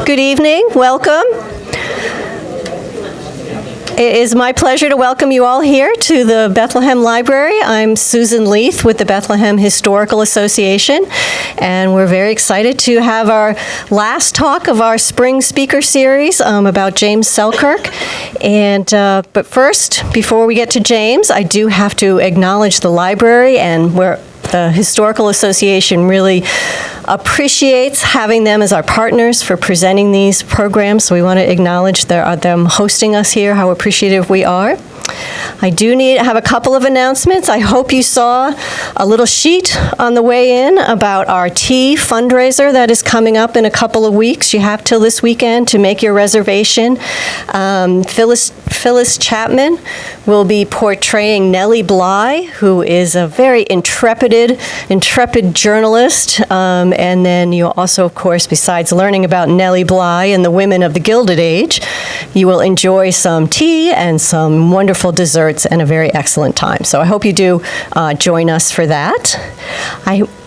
Good evening. Welcome. It is my pleasure to welcome you all here to the Bethlehem Library. I'm Susan Leath with the Bethlehem Historical Association, and we're very excited to have our last talk of our spring speaker series about James Selkirk. But first, before we get to James, I do have to acknowledge the library, and the Historical Association really appreciates having them as our partners for presenting these programs. So we want to acknowledge them hosting us here, how appreciative we are. I do have a couple of announcements. I hope you saw a little sheet on the way in about our tea fundraiser that is coming up in a couple of weeks. You have till this weekend to make your reservation. Phyllis Chapman will be portraying Nellie Bly, who is a very intrepid journalist. And then you'll also, of course, besides learning about Nellie Bly and the women of the Gilded Age, you will enjoy some tea and some wonderful desserts and a very excellent time. So I hope you do join us for that.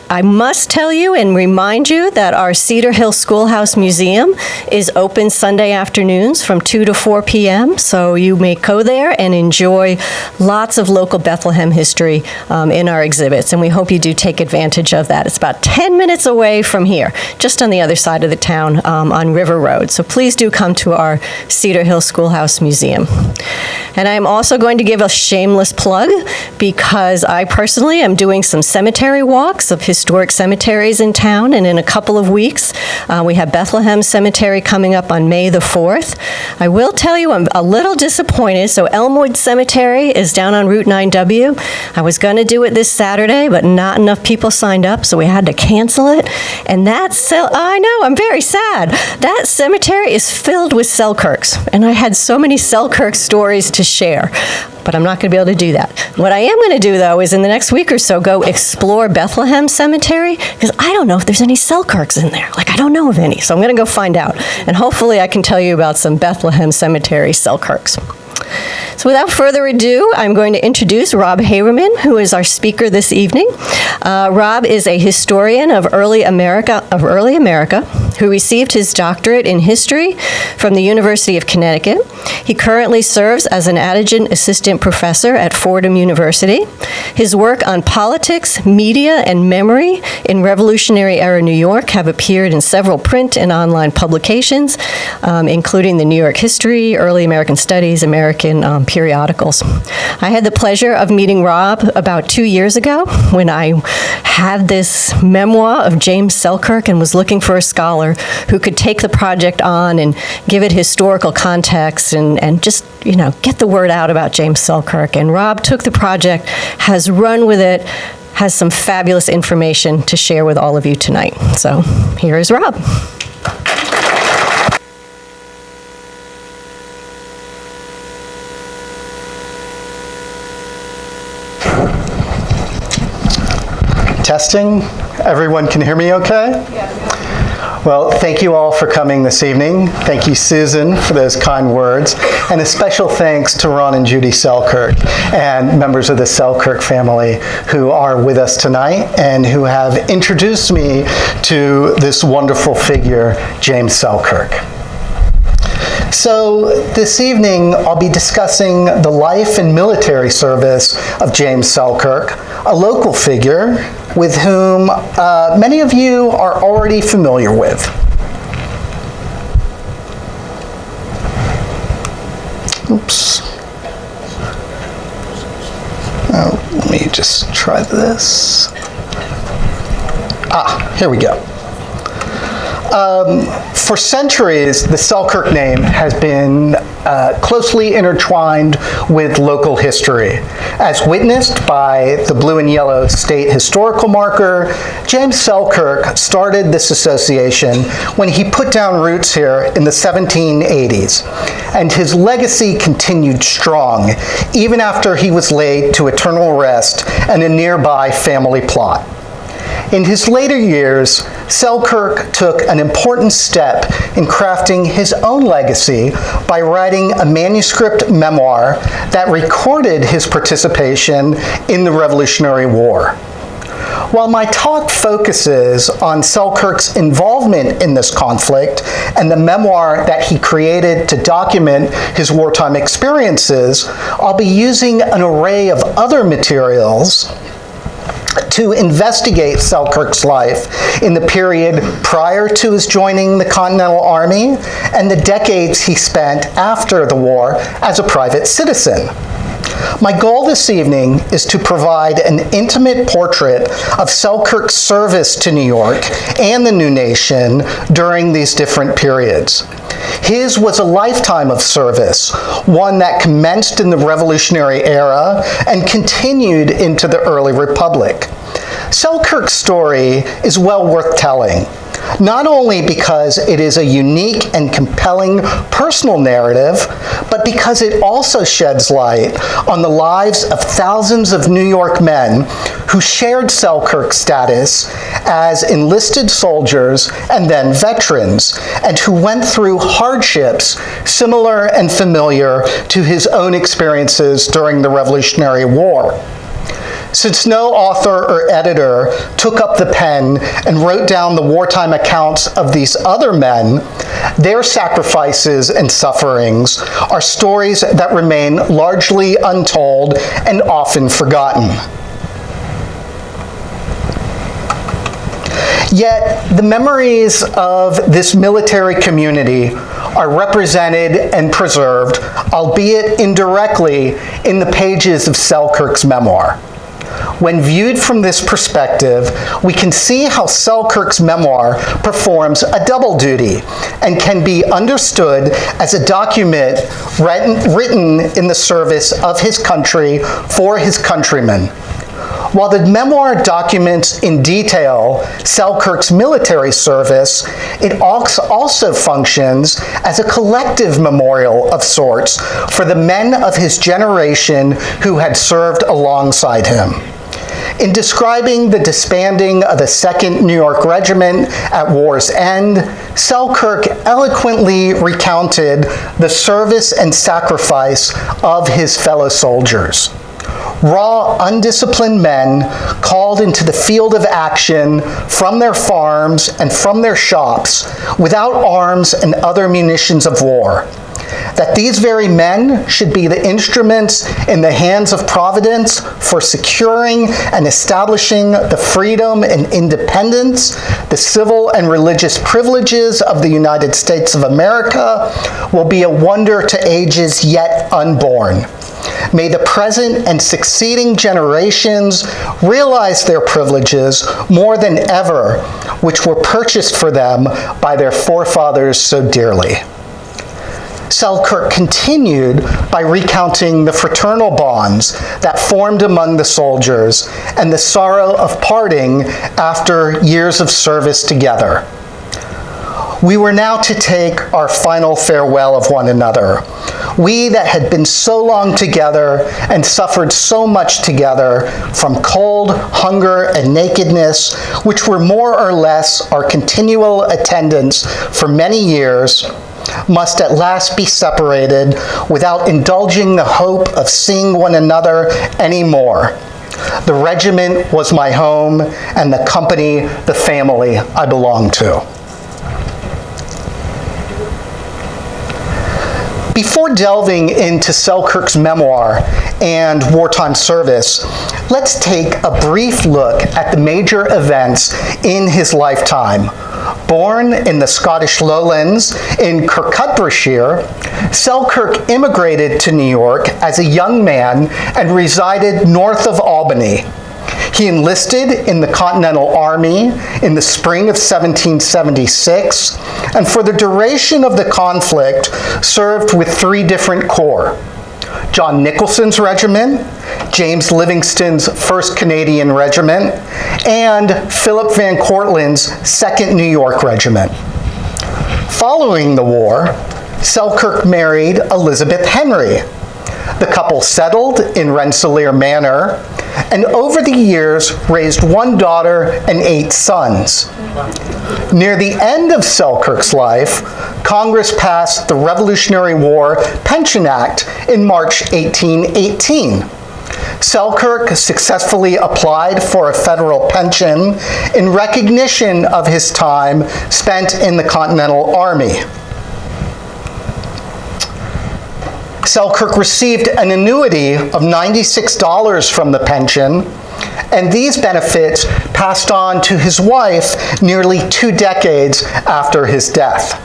I must tell you and remind you that our Cedar Hill Schoolhouse Museum is open Sunday afternoons from 2 to 4 p.m., so you may go there and enjoy lots of local Bethlehem history in our exhibits, and we hope you do take advantage of that. It's about 10 minutes away from here, just on the other side of the town on River Road, so please do come to our Cedar Hill Schoolhouse Museum. And I'm also going to give a shameless plug because I personally am doing some cemetery walks of historic cemeteries in town, and in a couple of weeks we have Bethlehem Cemetery coming up on May the 4th. I will tell you I'm a little disappointed. So Elmwood Cemetery is down on Route 9W. I was going to do it this Saturday, but not enough people signed up, so we had to cancel it. And I know, I'm very sad. That cemetery is filled with Selkirks, and I had so many Selkirk stories to share, but I'm not going to be able to do that. What I am going to do, though, is in the next week or so go explore Bethlehem Cemetery, because I don't know if there's any Selkirks in there. I don't know of any, so I'm going to go find out. And hopefully I can tell you about some Bethlehem Cemetery Selkirks. So without further ado, I'm going to introduce Robb Haberman, who is our speaker this evening. Robb is a historian of early America, who received his doctorate in history from the University of Connecticut. He currently serves as an adjunct assistant professor at Fordham University. His work on politics, media, and memory in Revolutionary Era New York have appeared in several print and online publications, including the New York History, Early American Studies, American periodicals. I had the pleasure of meeting Robb about 2 years ago when I had this memoir of James Selkirk and was looking for a scholar who could take the project on and give it historical context and just, get the word out about James Selkirk. And Robb took the project, has run with it, has some fabulous information to share with all of you tonight. So here is Robb. Testing. Everyone can hear me okay? Yeah. Well, thank you all for coming this evening. Thank you, Susan, for those kind words. And a special thanks to Ron and Judy Selkirk and members of the Selkirk family who are with us tonight and who have introduced me to this wonderful figure, James Selkirk. So this evening, I'll be discussing the life and military service of James Selkirk, a local figure with whom many of you are already familiar with. Oops. Oh, let me just try this. Here we go. For centuries, the Selkirk name has been closely intertwined with local history. As witnessed by the blue and yellow state historical marker, James Selkirk started this association when he put down roots here in the 1780s, and his legacy continued strong even after he was laid to eternal rest in a nearby family plot. In his later years, Selkirk took an important step in crafting his own legacy by writing a manuscript memoir that recorded his participation in the Revolutionary War. While my talk focuses on Selkirk's involvement in this conflict and the memoir that he created to document his wartime experiences, I'll be using an array of other materials to investigate Selkirk's life in the period prior to his joining the Continental Army and the decades he spent after the war as a private citizen. My goal this evening is to provide an intimate portrait of Selkirk's service to New York and the new nation during these different periods. His was a lifetime of service, one that commenced in the Revolutionary era and continued into the early Republic. Selkirk's story is well worth telling, not only because it is a unique and compelling personal narrative, but because it also sheds light on the lives of thousands of New York men who shared Selkirk's status as enlisted soldiers and then veterans, and who went through hardships similar and familiar to his own experiences during the Revolutionary War. Since no author or editor took up the pen and wrote down the wartime accounts of these other men, their sacrifices and sufferings are stories that remain largely untold and often forgotten. Yet, the memories of this military community are represented and preserved, albeit indirectly, in the pages of Selkirk's memoir. When viewed from this perspective, we can see how Selkirk's memoir performs a double duty and can be understood as a document written in the service of his country for his countrymen. While the memoir documents in detail Selkirk's military service, it also functions as a collective memorial of sorts for the men of his generation who had served alongside him. In describing the disbanding of the 2nd New York Regiment at war's end, Selkirk eloquently recounted the service and sacrifice of his fellow soldiers. Raw, undisciplined men called into the field of action from their farms and from their shops without arms and other munitions of war. That these very men should be the instruments in the hands of Providence for securing and establishing the freedom and independence, the civil and religious privileges of the United States of America will be a wonder to ages yet unborn. May the present and succeeding generations realize their privileges more than ever, which were purchased for them by their forefathers so dearly. Selkirk continued by recounting the fraternal bonds that formed among the soldiers and the sorrow of parting after years of service together. We were now to take our final farewell of one another. We that had been so long together and suffered so much together from cold, hunger, and nakedness, which were more or less our continual attendants for many years, must at last be separated without indulging the hope of seeing one another any more. The regiment was my home, and the company the family I belonged to. Before delving into Selkirk's memoir and wartime service, let's take a brief look at the major events in his lifetime. Born in the Scottish Lowlands in Kirkcudbrightshire, Selkirk immigrated to New York as a young man and resided north of Albany. He enlisted in the Continental Army in the spring of 1776, and for the duration of the conflict served with 3 different corps: John Nicholson's regiment, James Livingston's 1st Canadian Regiment, and Philip Van Cortlandt's 2nd New York Regiment. Following the war, Selkirk married Elizabeth Henry. The couple settled in Rensselaer Manor, and over the years raised 1 daughter and 8 sons. Near the end of Selkirk's life, Congress passed the Revolutionary War Pension Act in March 1818. Selkirk successfully applied for a federal pension in recognition of his time spent in the Continental Army. Selkirk received an annuity of $96 from the pension, and these benefits passed on to his wife nearly 2 decades after his death.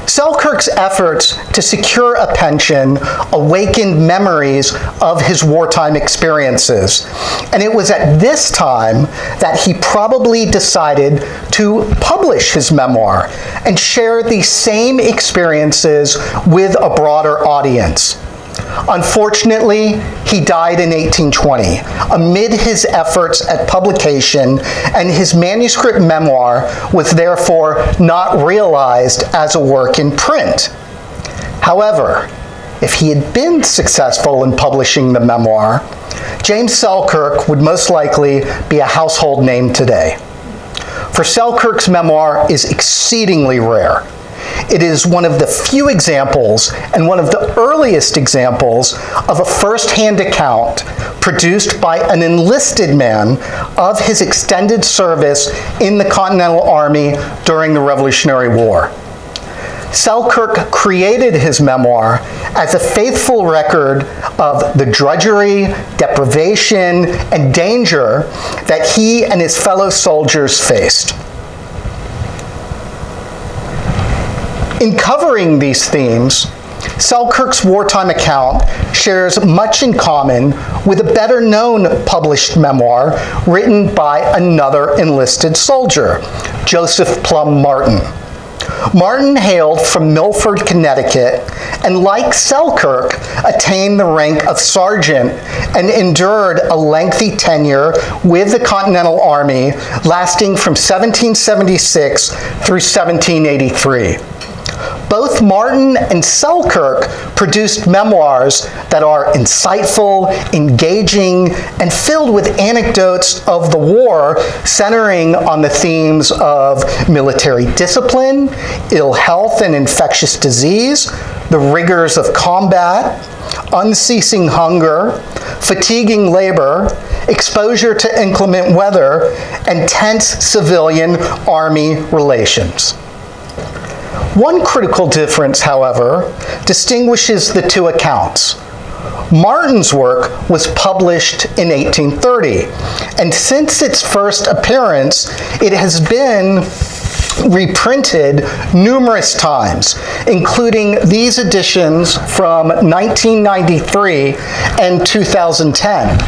Selkirk's efforts to secure a pension awakened memories of his wartime experiences, and it was at this time that he probably decided to publish his memoir and share these same experiences with a broader audience. Unfortunately, he died in 1820 amid his efforts at publication, and his manuscript memoir was therefore not realized as a work in print. However, if he had been successful in publishing the memoir, James Selkirk would most likely be a household name today. For Selkirk's memoir is exceedingly rare. It is one of the few examples and one of the earliest examples of a first-hand account produced by an enlisted man of his extended service in the Continental Army during the Revolutionary War. Selkirk created his memoir as a faithful record of the drudgery, deprivation, and danger that he and his fellow soldiers faced. In covering these themes, Selkirk's wartime account shares much in common with a better-known published memoir written by another enlisted soldier, Joseph Plum Martin. Martin hailed from Milford, Connecticut, and like Selkirk, attained the rank of sergeant and endured a lengthy tenure with the Continental Army lasting from 1776 through 1783. Both Martin and Selkirk produced memoirs that are insightful, engaging, and filled with anecdotes of the war centering on the themes of military discipline, ill health and infectious disease, the rigors of combat, unceasing hunger, fatiguing labor, exposure to inclement weather, and tense civilian-army relations. One critical difference, however, distinguishes the two accounts. Martin's work was published in 1830, and since its first appearance, it has been reprinted numerous times, including these editions from 1993 and 2010.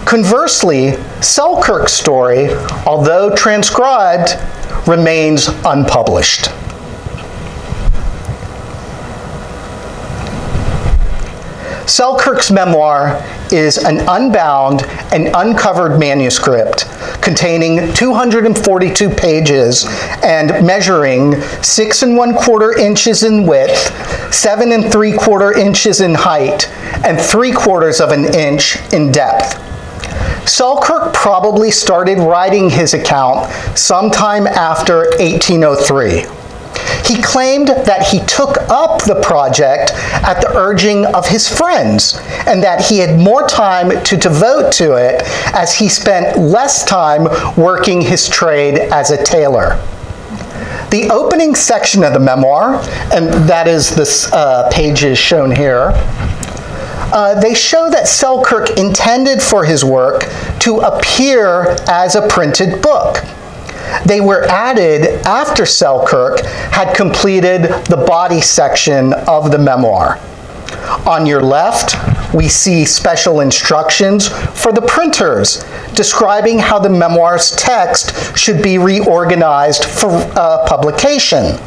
Conversely, Selkirk's story, although transcribed, remains unpublished. Selkirk's memoir is an unbound and uncovered manuscript containing 242 pages and measuring 6 1/4 inches in width, 7 3/4 inches in height, and 3/4 of an inch in depth. Selkirk probably started writing his account sometime after 1803. He claimed that he took up the project at the urging of his friends and that he had more time to devote to it as he spent less time working his trade as a tailor. The opening section of the memoir, and that is this pages shown here, they show that Selkirk intended for his work to appear as a printed book. They were added after Selkirk had completed the body section of the memoir. On your left, we see special instructions for the printers describing how the memoir's text should be reorganized for publication.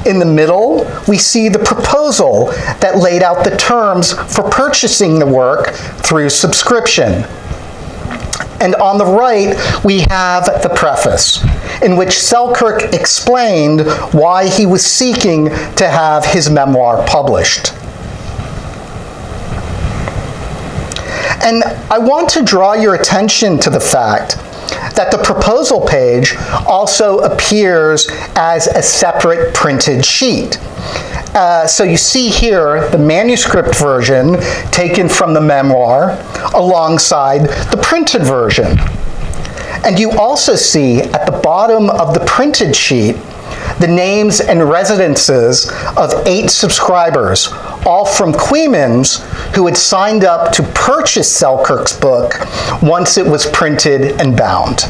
In the middle, we see the proposal that laid out the terms for purchasing the work through subscription. And on the right, we have the preface, in which Selkirk explained why he was seeking to have his memoir published. And I want to draw your attention to the fact that the proposal page also appears as a separate printed sheet. So you see here the manuscript version taken from the memoir alongside the printed version. And you also see at the bottom of the printed sheet the names and residences of 8 subscribers, all from Quemens, who had signed up to purchase Selkirk's book once it was printed and bound.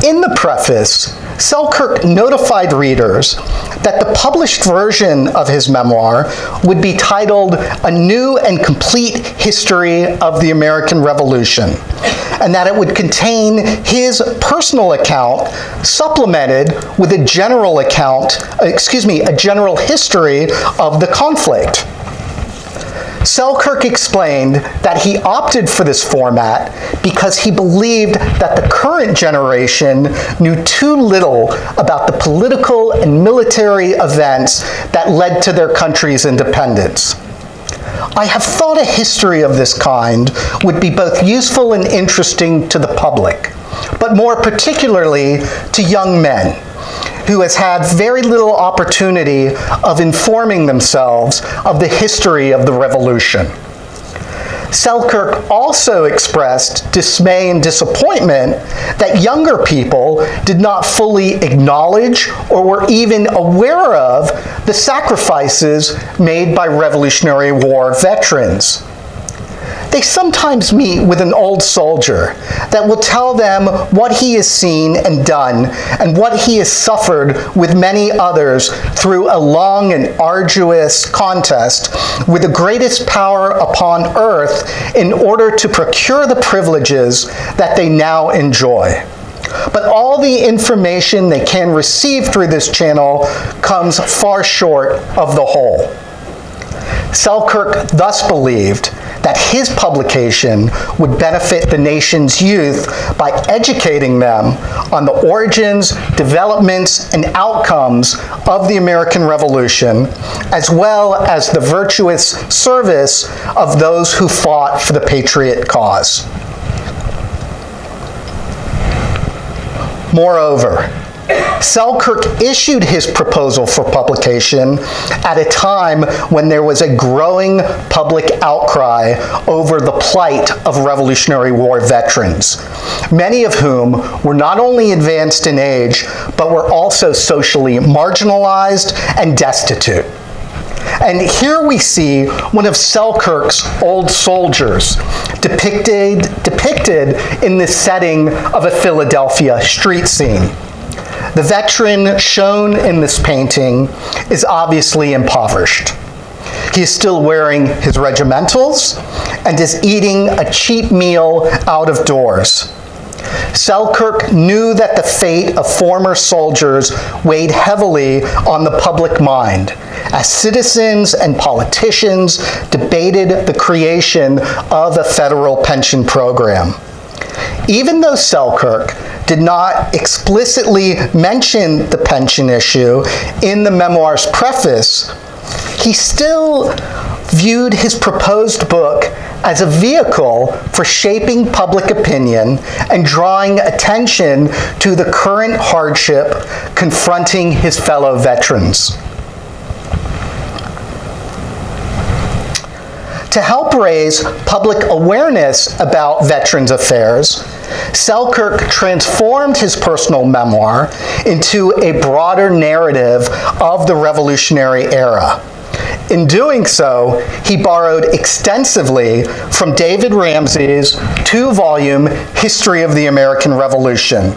In the preface, Selkirk notified readers that the published version of his memoir would be titled A New and Complete History of the American Revolution, and that it would contain his personal account supplemented with a general history of the conflict. Selkirk explained that he opted for this format because he believed that the current generation knew too little about the political and military events that led to their country's independence. I have thought a history of this kind would be both useful and interesting to the public, but more particularly to young men, who has had very little opportunity of informing themselves of the history of the Revolution. Selkirk also expressed dismay and disappointment that younger people did not fully acknowledge or were even aware of the sacrifices made by Revolutionary War veterans. They sometimes meet with an old soldier that will tell them what he has seen and done and what he has suffered with many others through a long and arduous contest with the greatest power upon earth in order to procure the privileges that they now enjoy. But all the information they can receive through this channel comes far short of the whole. Selkirk thus believed that his publication would benefit the nation's youth by educating them on the origins, developments, and outcomes of the American Revolution, as well as the virtuous service of those who fought for the patriot cause. Moreover, Selkirk issued his proposal for publication at a time when there was a growing public outcry over the plight of Revolutionary War veterans, many of whom were not only advanced in age, but were also socially marginalized and destitute. And here we see one of Selkirk's old soldiers depicted in the setting of a Philadelphia street scene. The veteran shown in this painting is obviously impoverished. He is still wearing his regimentals and is eating a cheap meal out of doors. Selkirk knew that the fate of former soldiers weighed heavily on the public mind as citizens and politicians debated the creation of a federal pension program. Even though Selkirk did not explicitly mention the pension issue in the memoir's preface, he still viewed his proposed book as a vehicle for shaping public opinion and drawing attention to the current hardship confronting his fellow veterans. To help raise public awareness about veterans' affairs, Selkirk transformed his personal memoir into a broader narrative of the Revolutionary era. In doing so, he borrowed extensively from David Ramsey's 2-volume History of the American Revolution.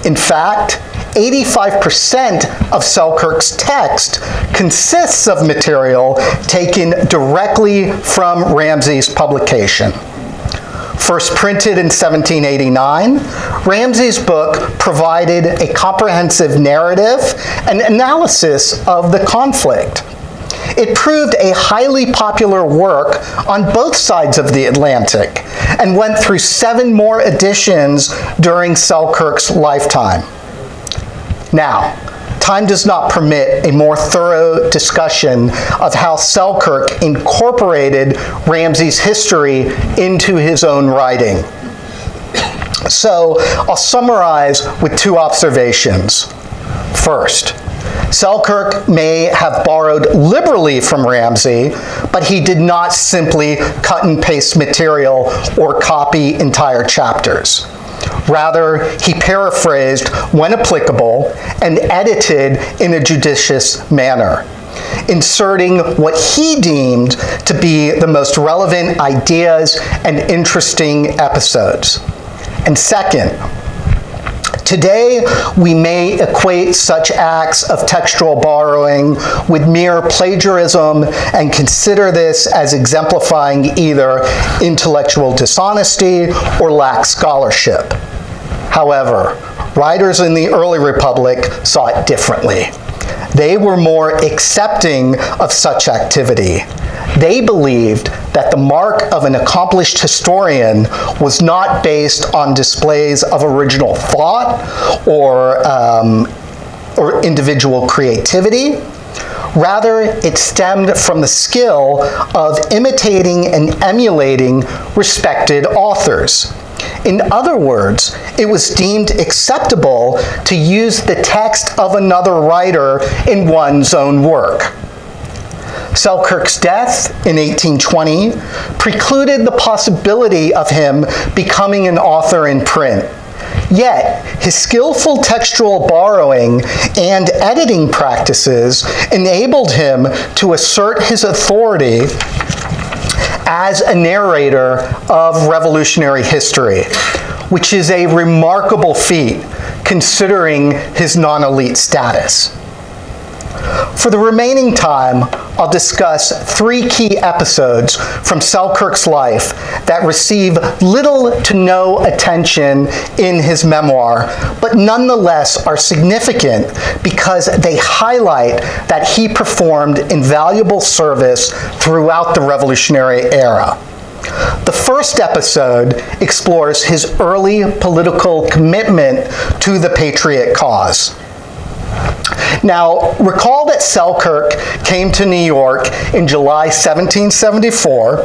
In fact, 85% of Selkirk's text consists of material taken directly from Ramsey's publication. First printed in 1789, Ramsey's book provided a comprehensive narrative and analysis of the conflict. It proved a highly popular work on both sides of the Atlantic and went through 7 more editions during Selkirk's lifetime. Now, time does not permit a more thorough discussion of how Selkirk incorporated Ramsey's history into his own writing. So, I'll summarize with 2 observations. First, Selkirk may have borrowed liberally from Ramsay, but he did not simply cut and paste material or copy entire chapters. Rather, he paraphrased when applicable and edited in a judicious manner, inserting what he deemed to be the most relevant ideas and interesting episodes. And second, today, we may equate such acts of textual borrowing with mere plagiarism and consider this as exemplifying either intellectual dishonesty or lack scholarship. However, writers in the early Republic saw it differently. They were more accepting of such activity. They believed that the mark of an accomplished historian was not based on displays of original thought or individual creativity. Rather, it stemmed from the skill of imitating and emulating respected authors. In other words, it was deemed acceptable to use the text of another writer in one's own work. Selkirk's death in 1820 precluded the possibility of him becoming an author in print. Yet, his skillful textual borrowing and editing practices enabled him to assert his authority as a narrator of revolutionary history, which is a remarkable feat considering his non-elite status. For the remaining time, I'll discuss 3 key episodes from Selkirk's life that receive little to no attention in his memoir, but nonetheless are significant because they highlight that he performed invaluable service throughout the Revolutionary era. The first episode explores his early political commitment to the patriot cause. Now, recall that Selkirk came to New York in July 1774,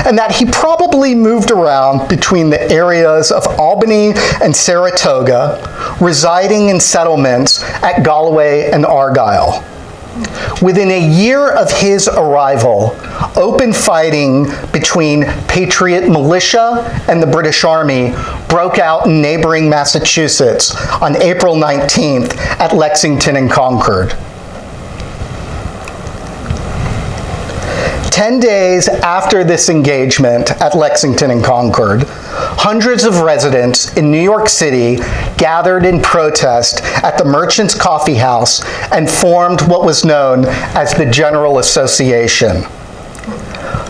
and that he probably moved around between the areas of Albany and Saratoga, residing in settlements at Galloway and Argyll. Within a year of his arrival, open fighting between patriot militia and the British Army broke out in neighboring Massachusetts on April 19th at Lexington and Concord. 10 days after this engagement at Lexington and Concord, hundreds of residents in New York City gathered in protest at the Merchants Coffee House and formed what was known as the General Association.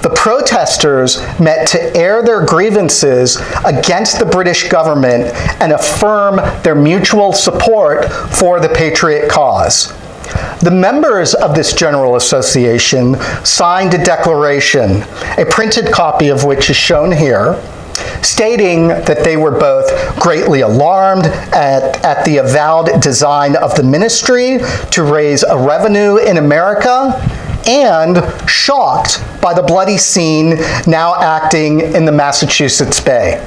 The protesters met to air their grievances against the British government and affirm their mutual support for the patriot cause. The members of this General Association signed a declaration, a printed copy of which is shown here, stating that they were both greatly alarmed at the avowed design of the ministry to raise a revenue in America and shocked by the bloody scene now acting in the Massachusetts Bay.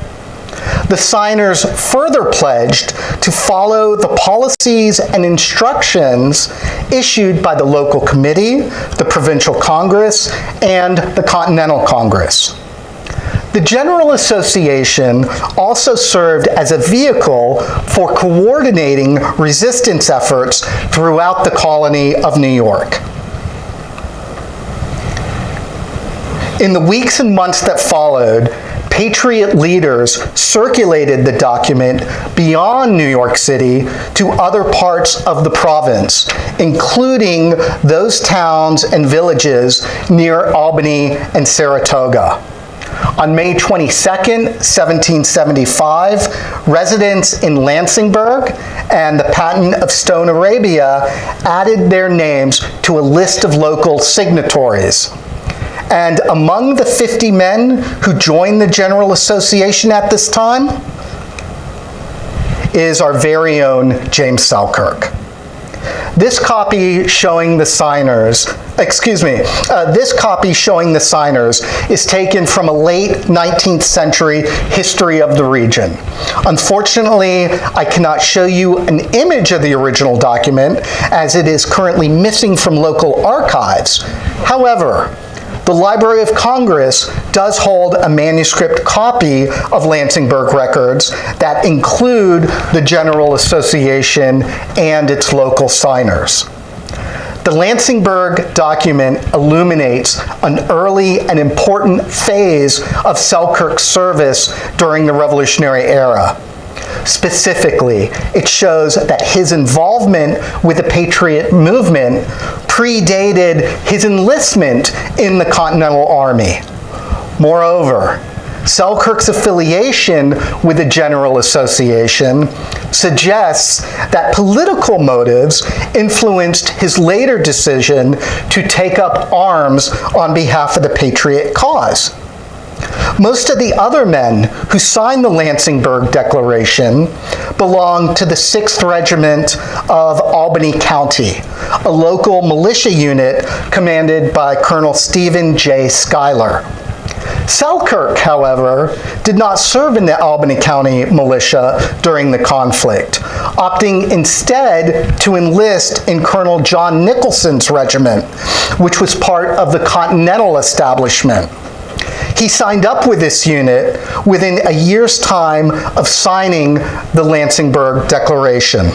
The signers further pledged to follow the policies and instructions issued by the local committee, the provincial congress, and the Continental Congress. The General Association also served as a vehicle for coordinating resistance efforts throughout the colony of New York. In the weeks and months that followed, patriot leaders circulated the document beyond New York City to other parts of the province, including those towns and villages near Albany and Saratoga. On May 22nd, 1775, residents in Lansingburg and the Patent of Stone Arabia added their names to a list of local signatories. And among the 50 men who joined the General Association at this time is our very own James Selkirk. This copy showing the signers This copy showing the signers is taken from a late 19th century history of the region. Unfortunately, I cannot show you an image of the original document as it is currently missing from local archives. However, the Library of Congress does hold a manuscript copy of Lansingburgh records that include the General Association and its local signers. The Lansingburgh document illuminates an early and important phase of Selkirk's service during the Revolutionary era. Specifically, it shows that his involvement with the patriot movement predated his enlistment in the Continental Army. Moreover, Selkirk's affiliation with the General Association suggests that political motives influenced his later decision to take up arms on behalf of the patriot cause. Most of the other men who signed the Lansingburgh Declaration belonged to the 6th Regiment of Albany County, a local militia unit commanded by Colonel Stephen J. Schuyler. Selkirk, however, did not serve in the Albany County militia during the conflict, opting instead to enlist in Colonel John Nicholson's regiment, which was part of the Continental establishment. He signed up with this unit within a year's time of signing the Lansingburgh Declaration.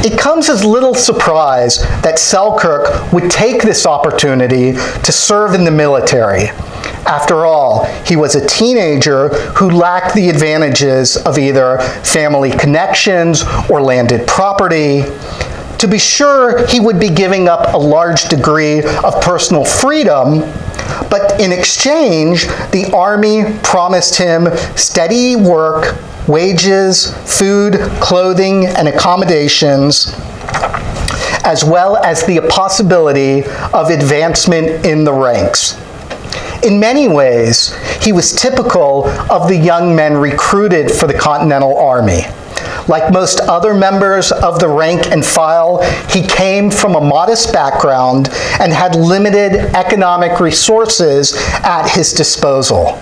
It comes as little surprise that Selkirk would take this opportunity to serve in the military. After all, he was a teenager who lacked the advantages of either family connections or landed property. To be sure, he would be giving up a large degree of personal freedom, but in exchange, the Army promised him steady work, wages, food, clothing, and accommodations, as well as the possibility of advancement in the ranks. In many ways, he was typical of the young men recruited for the Continental Army. Like most other members of the rank and file, he came from a modest background and had limited economic resources at his disposal.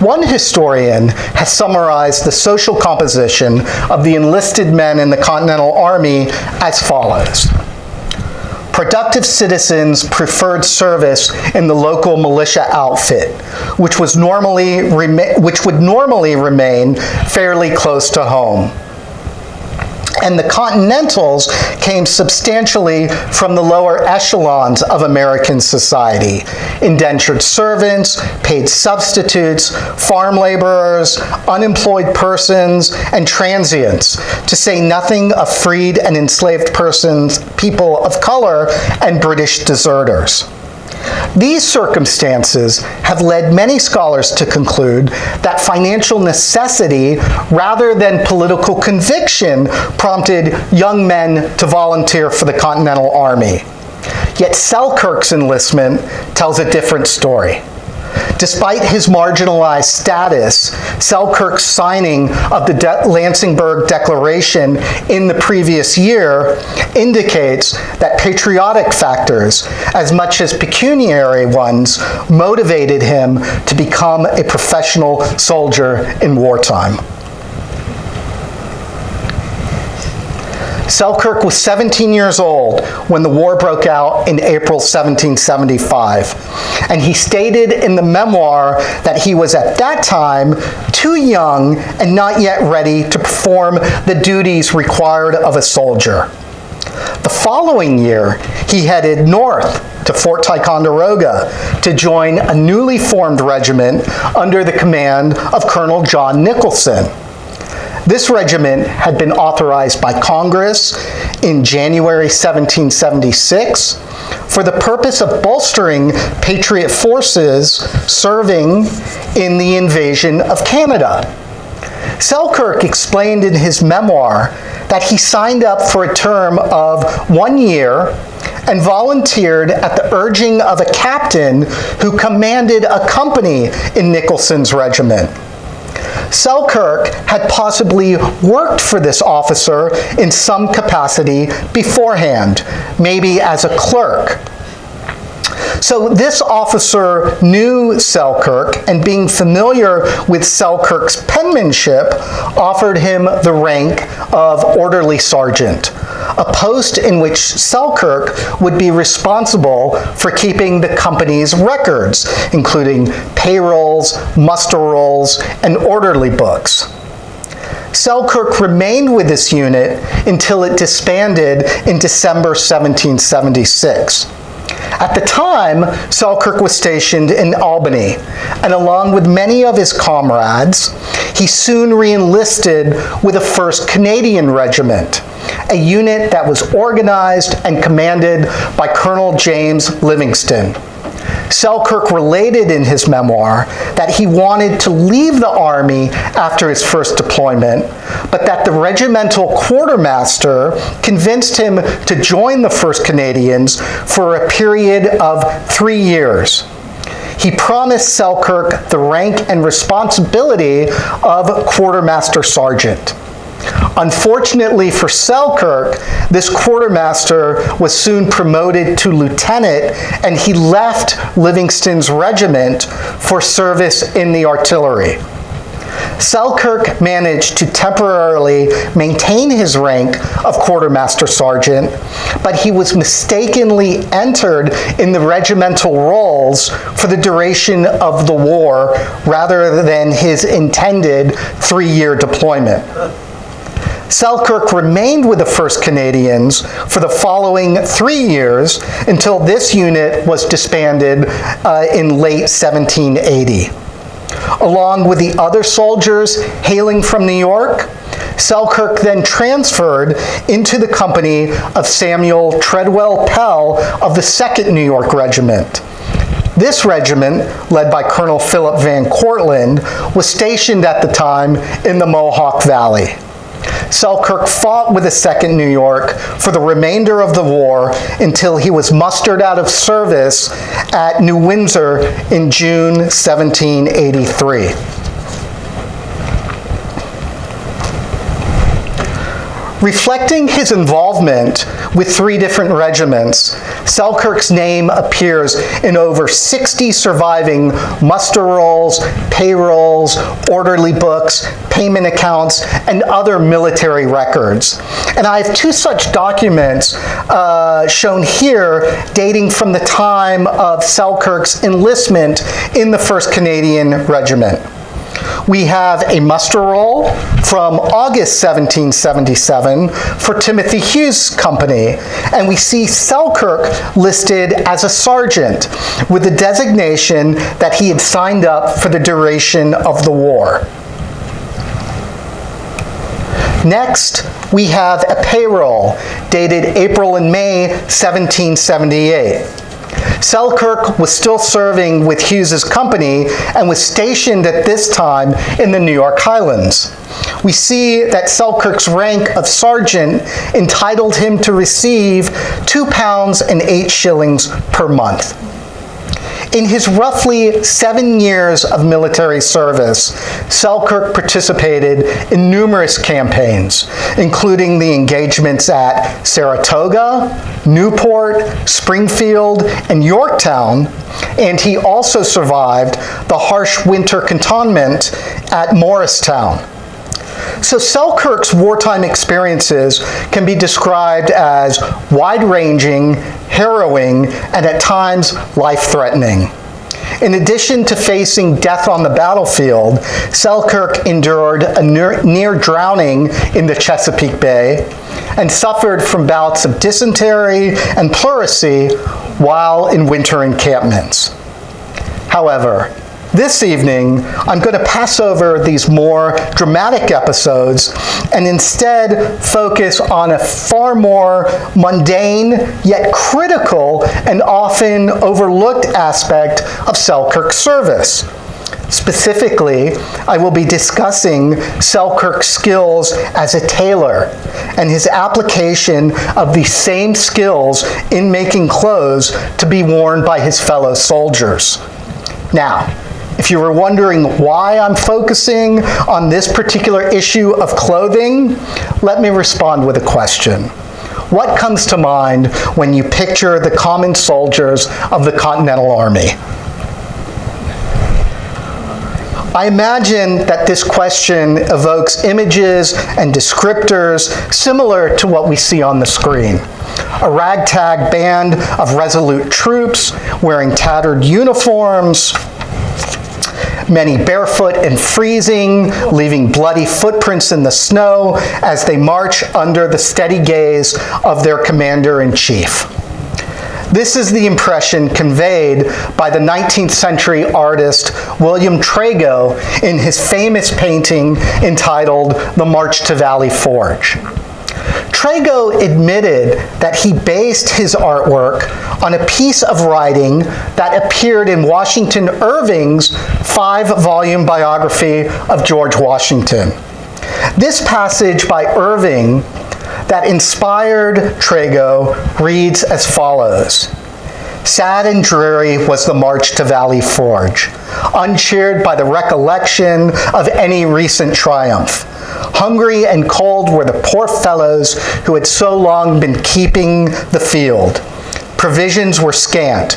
One historian has summarized the social composition of the enlisted men in the Continental Army as follows. Productive citizens preferred service in the local militia outfit, which would normally remain fairly close to home. And the Continentals came substantially from the lower echelons of American society: indentured servants, paid substitutes, farm laborers, unemployed persons, and transients, to say nothing of freed and enslaved persons, people of color, and British deserters. These circumstances have led many scholars to conclude that financial necessity rather than political conviction prompted young men to volunteer for the Continental Army. Yet Selkirk's enlistment tells a different story. Despite his marginalized status, Selkirk's signing of the Lansingburgh Declaration in the previous year indicates that patriotic factors, as much as pecuniary ones, motivated him to become a professional soldier in wartime. Selkirk was 17 years old when the war broke out in April 1775, and he stated in the memoir that he was at that time too young and not yet ready to perform the duties required of a soldier. The following year, he headed north to Fort Ticonderoga to join a newly formed regiment under the command of Colonel John Nicholson. This regiment had been authorized by Congress in January 1776 for the purpose of bolstering Patriot forces serving in the invasion of Canada. Selkirk explained in his memoir that he signed up for a term of 1 year and volunteered at the urging of a captain who commanded a company in Nicholson's regiment. Selkirk had possibly worked for this officer in some capacity beforehand, maybe as a clerk. So this officer knew Selkirk, and being familiar with Selkirk's penmanship, offered him the rank of orderly sergeant, a post in which Selkirk would be responsible for keeping the company's records, including payrolls, muster rolls, and orderly books. Selkirk remained with this unit until it disbanded in December 1776. At the time, Selkirk was stationed in Albany, and along with many of his comrades, he soon re-enlisted with the 1st Canadian Regiment, a unit that was organized and commanded by Colonel James Livingston. Selkirk related in his memoir that he wanted to leave the Army after his first deployment, but that the regimental quartermaster convinced him to join the 1st Canadians for a period of 3 years. He promised Selkirk the rank and responsibility of quartermaster sergeant. Unfortunately for Selkirk, this quartermaster was soon promoted to lieutenant, and he left Livingston's regiment for service in the artillery. Selkirk managed to temporarily maintain his rank of quartermaster sergeant, but he was mistakenly entered in the regimental rolls for the duration of the war rather than his intended 3-year deployment. Selkirk remained with the 1st Canadians for the following 3 years until this unit was disbanded in late 1780. Along with the other soldiers hailing from New York, Selkirk then transferred into the company of Samuel Treadwell Pell of the 2nd New York Regiment. This regiment, led by Colonel Philip Van Cortlandt, was stationed at the time in the Mohawk Valley. Selkirk fought with the 2nd New York for the remainder of the war until he was mustered out of service at New Windsor in June 1783. Reflecting his involvement with 3 different regiments, Selkirk's name appears in over 60 surviving muster rolls, payrolls, orderly books, payment accounts, and other military records. And I have 2 such documents shown here dating from the time of Selkirk's enlistment in the 1st Canadian Regiment. We have a muster roll from August 1777 for Timothy Hughes' company, and we see Selkirk listed as a sergeant with the designation that he had signed up for the duration of the war. Next, we have a payroll dated April and May 1778. Selkirk was still serving with Hughes' company and was stationed at this time in the New York Highlands. We see that Selkirk's rank of sergeant entitled him to receive £2 and 8 shillings per month. In his roughly 7 years of military service, Selkirk participated in numerous campaigns, including the engagements at Saratoga, Newport, Springfield, and Yorktown, and he also survived the harsh winter cantonment at Morristown. So Selkirk's wartime experiences can be described as wide-ranging, harrowing, and at times life-threatening. In addition to facing death on the battlefield, Selkirk endured a near drowning in the Chesapeake Bay and suffered from bouts of dysentery and pleurisy while in winter encampments. However, this evening, I'm going to pass over these more dramatic episodes and instead focus on a far more mundane yet critical and often overlooked aspect of Selkirk's service. Specifically, I will be discussing Selkirk's skills as a tailor and his application of the same skills in making clothes to be worn by his fellow soldiers. Now, If you were wondering why I'm focusing on this particular issue of clothing, let me respond with a question. What comes to mind when you picture the common soldiers of the Continental Army? I imagine that this question evokes images and descriptors similar to what we see on the screen. A ragtag band of resolute troops wearing tattered uniforms, many barefoot and freezing, leaving bloody footprints in the snow as they march under the steady gaze of their commander-in-chief. This is the impression conveyed by the 19th century artist William Trago in his famous painting entitled The March to Valley Forge. Trago admitted that he based his artwork on a piece of writing that appeared in Washington Irving's 5-volume biography of George Washington. This passage by Irving that inspired Trago reads as follows. Sad and dreary was the march to Valley Forge, uncheered by the recollection of any recent triumph. Hungry and cold were the poor fellows who had so long been keeping the field. Provisions were scant,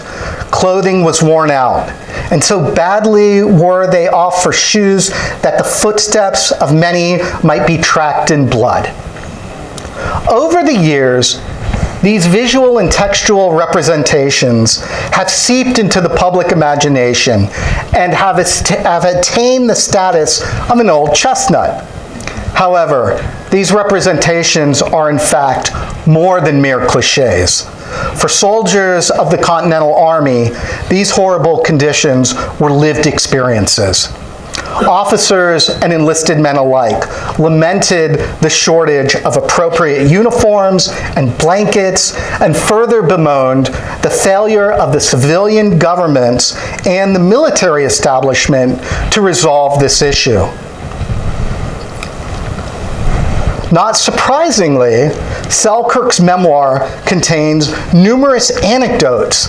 clothing was worn out, and so badly were they off for shoes that the footsteps of many might be tracked in blood. Over the years, these visual and textual representations have seeped into the public imagination and have attained the status of an old chestnut. However, these representations are in fact more than mere cliches. For soldiers of the Continental Army, these horrible conditions were lived experiences. Officers and enlisted men alike lamented the shortage of appropriate uniforms and blankets, and further bemoaned the failure of the civilian governments and the military establishment to resolve this issue. Not surprisingly, Selkirk's memoir contains numerous anecdotes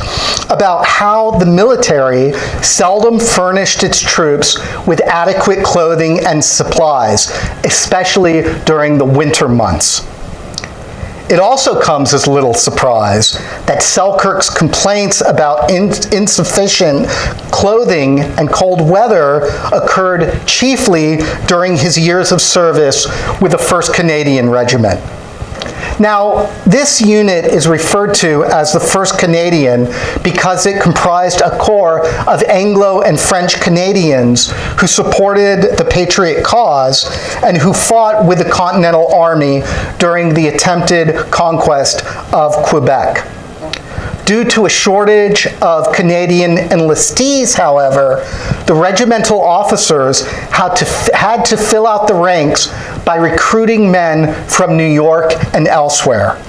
about how the military seldom furnished its troops with adequate clothing and supplies, especially during the winter months. It also comes as little surprise that Selkirk's complaints about insufficient clothing and cold weather occurred chiefly during his years of service with the 1st Canadian Regiment. Now, this unit is referred to as the 1st Canadian because it comprised a corps of Anglo and French Canadians who supported the patriot cause and who fought with the Continental Army during the attempted conquest of Quebec. Due to a shortage of Canadian enlistees, however, the regimental officers had to fill out the ranks by recruiting men from New York and elsewhere.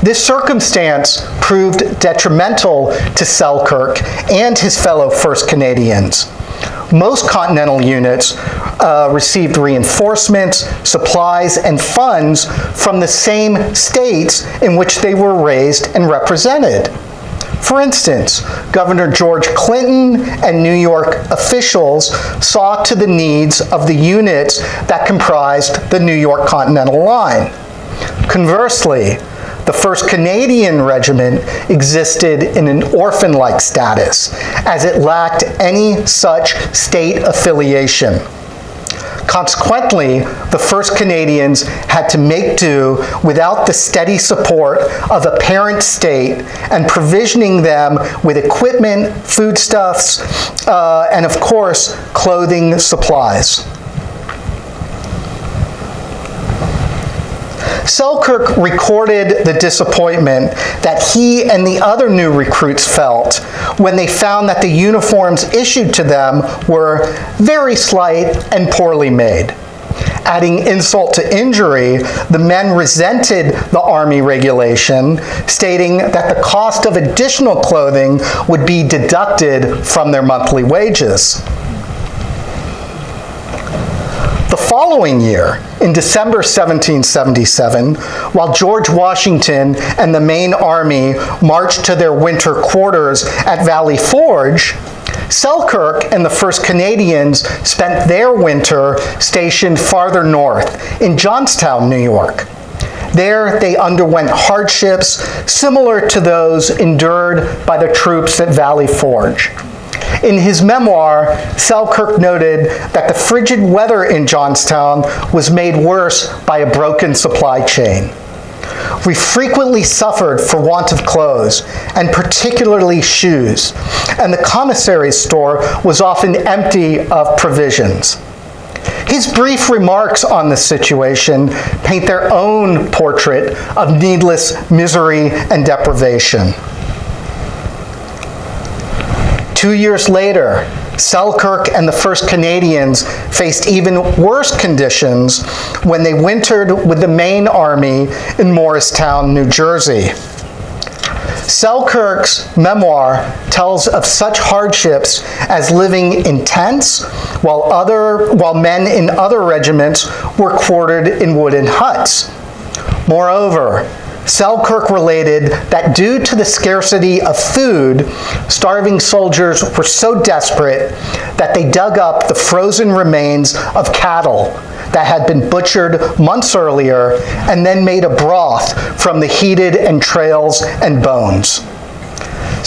This circumstance proved detrimental to Selkirk and his fellow 1st Canadians. Most Continental units received reinforcements, supplies, and funds from the same states in which they were raised and represented. For instance, Governor George Clinton and New York officials saw to the needs of the units that comprised the New York Continental Line. Conversely, the 1st Canadian Regiment existed in an orphan-like status, as it lacked any such state affiliation. Consequently, the 1st Canadians had to make do without the steady support of a parent state and provisioning them with equipment, foodstuffs, and of course, clothing supplies. Selkirk recorded the disappointment that he and the other new recruits felt when they found that the uniforms issued to them were very slight and poorly made. Adding insult to injury, the men resented the Army regulation, stating that the cost of additional clothing would be deducted from their monthly wages. The following year, in December 1777, while George Washington and the main army marched to their winter quarters at Valley Forge, Selkirk and the 1st Canadians spent their winter stationed farther north in Johnstown, New York. There, they underwent hardships similar to those endured by the troops at Valley Forge. In his memoir, Selkirk noted that the frigid weather in Johnstown was made worse by a broken supply chain. We frequently suffered for want of clothes, and particularly shoes, and the commissary store was often empty of provisions. His brief remarks on the situation paint their own portrait of needless misery and deprivation. 2 years later, Selkirk and the 1st Canadians faced even worse conditions when they wintered with the main army in Morristown, New Jersey. Selkirk's memoir tells of such hardships as living in tents while men in other regiments were quartered in wooden huts. Moreover, Selkirk related that due to the scarcity of food, starving soldiers were so desperate that they dug up the frozen remains of cattle that had been butchered months earlier and then made a broth from the heated entrails and bones.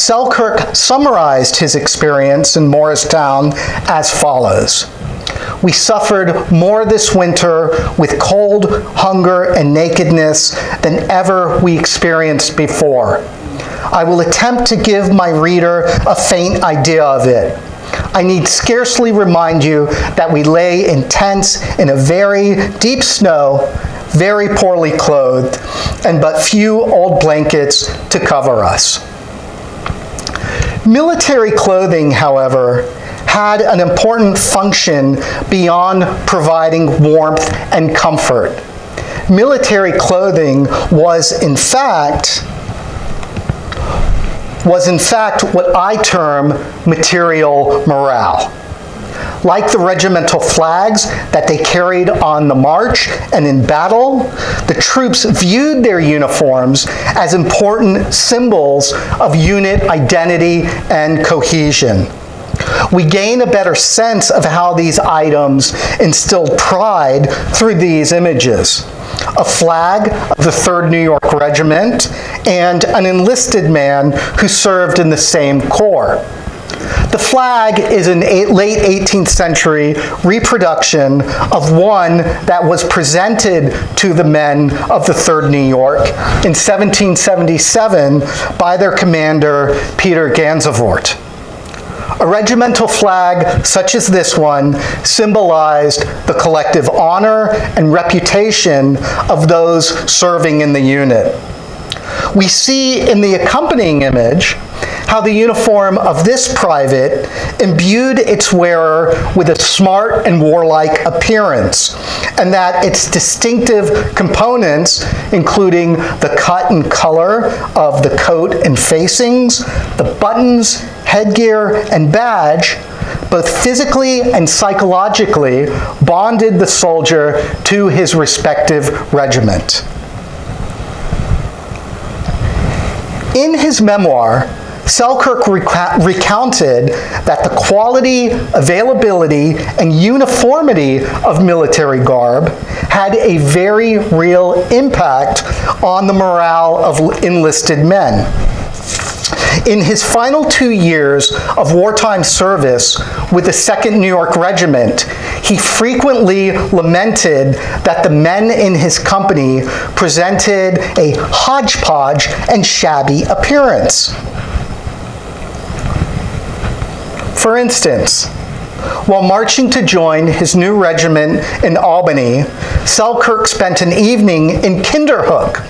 Selkirk summarized his experience in Morristown as follows. We suffered more this winter with cold, hunger, and nakedness than ever we experienced before. I will attempt to give my reader a faint idea of it. I need scarcely remind you that we lay in tents in a very deep snow, very poorly clothed, and but few old blankets to cover us. Military clothing, however, had an important function beyond providing warmth and comfort. Military clothing was in fact what I term material morale. Like the regimental flags that they carried on the march and in battle, the troops viewed their uniforms as important symbols of unit identity and cohesion. We gain a better sense of how these items instilled pride through these images. A flag of the 3rd New York Regiment and an enlisted man who served in the same corps. The flag is an late 18th century reproduction of one that was presented to the men of the 3rd New York in 1777 by their commander, Peter Gansevoort. A regimental flag such as this one symbolized the collective honor and reputation of those serving in the unit. We see in the accompanying image how the uniform of this private imbued its wearer with a smart and warlike appearance, and that its distinctive components, including the cut and color of the coat and facings, the buttons, headgear, and badge, both physically and psychologically bonded the soldier to his respective regiment. In his memoir, Selkirk recounted that the quality, availability, and uniformity of military garb had a very real impact on the morale of enlisted men. In his final 2 years of wartime service with the 2nd New York Regiment, he frequently lamented that the men in his company presented a hodgepodge and shabby appearance. For instance, while marching to join his new regiment in Albany, Selkirk spent an evening in Kinderhook.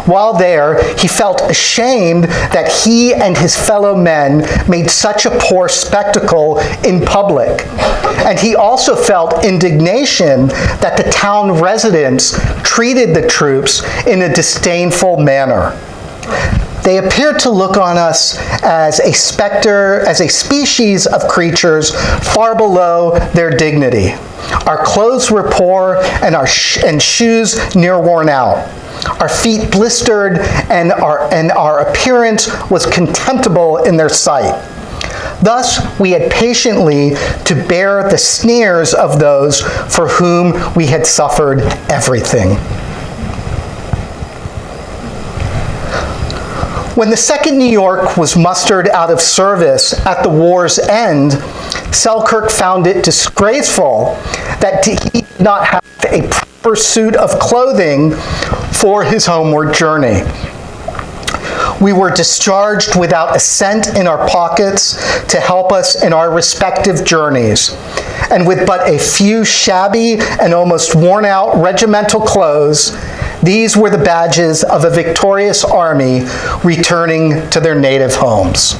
While there, he felt ashamed that he and his fellow men made such a poor spectacle in public. And he also felt indignation that the town residents treated the troops in a disdainful manner. They appeared to look on us as a species of creatures far below their dignity. Our clothes were poor and shoes near worn out. Our feet blistered and our appearance was contemptible in their sight. Thus, we had patiently to bear the sneers of those for whom we had suffered everything. When the 2nd New York was mustered out of service at the war's end, Selkirk found it disgraceful that he did not have a proper suit of clothing for his homeward journey. We were discharged without a cent in our pockets to help us in our respective journeys, and with but a few shabby and almost worn-out regimental clothes. These were the badges of a victorious army returning to their native homes.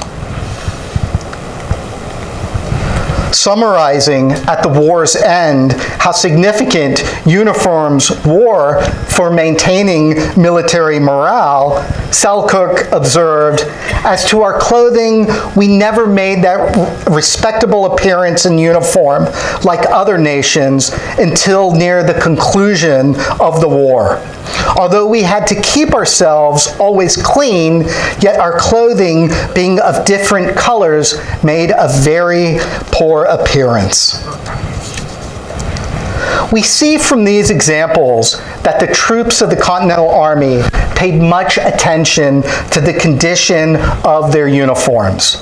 Summarizing at the war's end how significant uniforms were for maintaining military morale, Selkirk observed, "As to our clothing, we never made that respectable appearance in uniform like other nations until near the conclusion of the war. Although we had to keep ourselves always clean, yet our clothing, being of different colors, made a very poor appearance." We see from these examples that the troops of the Continental Army paid much attention to the condition of their uniforms.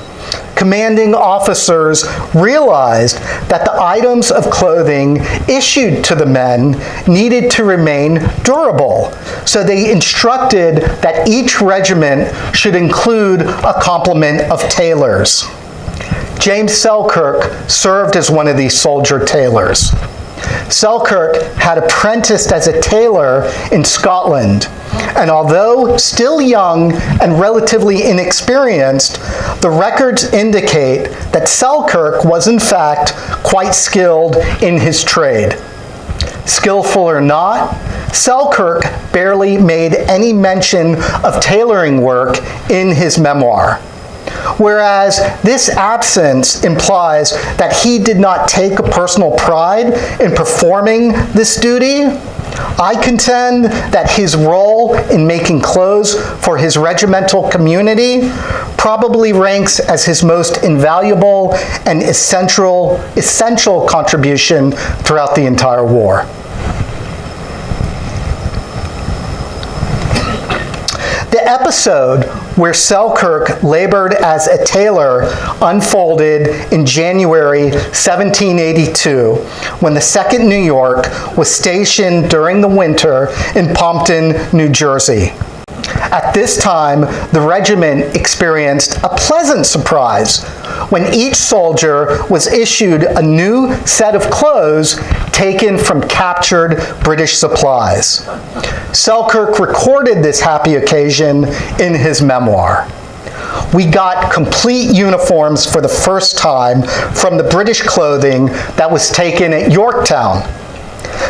Commanding officers realized that the items of clothing issued to the men needed to remain durable, so they instructed that each regiment should include a complement of tailors. James Selkirk served as one of these soldier tailors. Selkirk had apprenticed as a tailor in Scotland, and although still young and relatively inexperienced, the records indicate that Selkirk was in fact quite skilled in his trade. Skillful or not, Selkirk barely made any mention of tailoring work in his memoir. Whereas this absence implies that he did not take a personal pride in performing this duty, I contend that his role in making clothes for his regimental community probably ranks as his most invaluable and essential contribution throughout the entire war. The episode where Selkirk labored as a tailor unfolded in January 1782, when the 2nd New York was stationed during the winter in Pompton, New Jersey. At this time, the regiment experienced a pleasant surprise when each soldier was issued a new set of clothes taken from captured British supplies. Selkirk recorded this happy occasion in his memoir. "We got complete uniforms for the first time from the British clothing that was taken at Yorktown.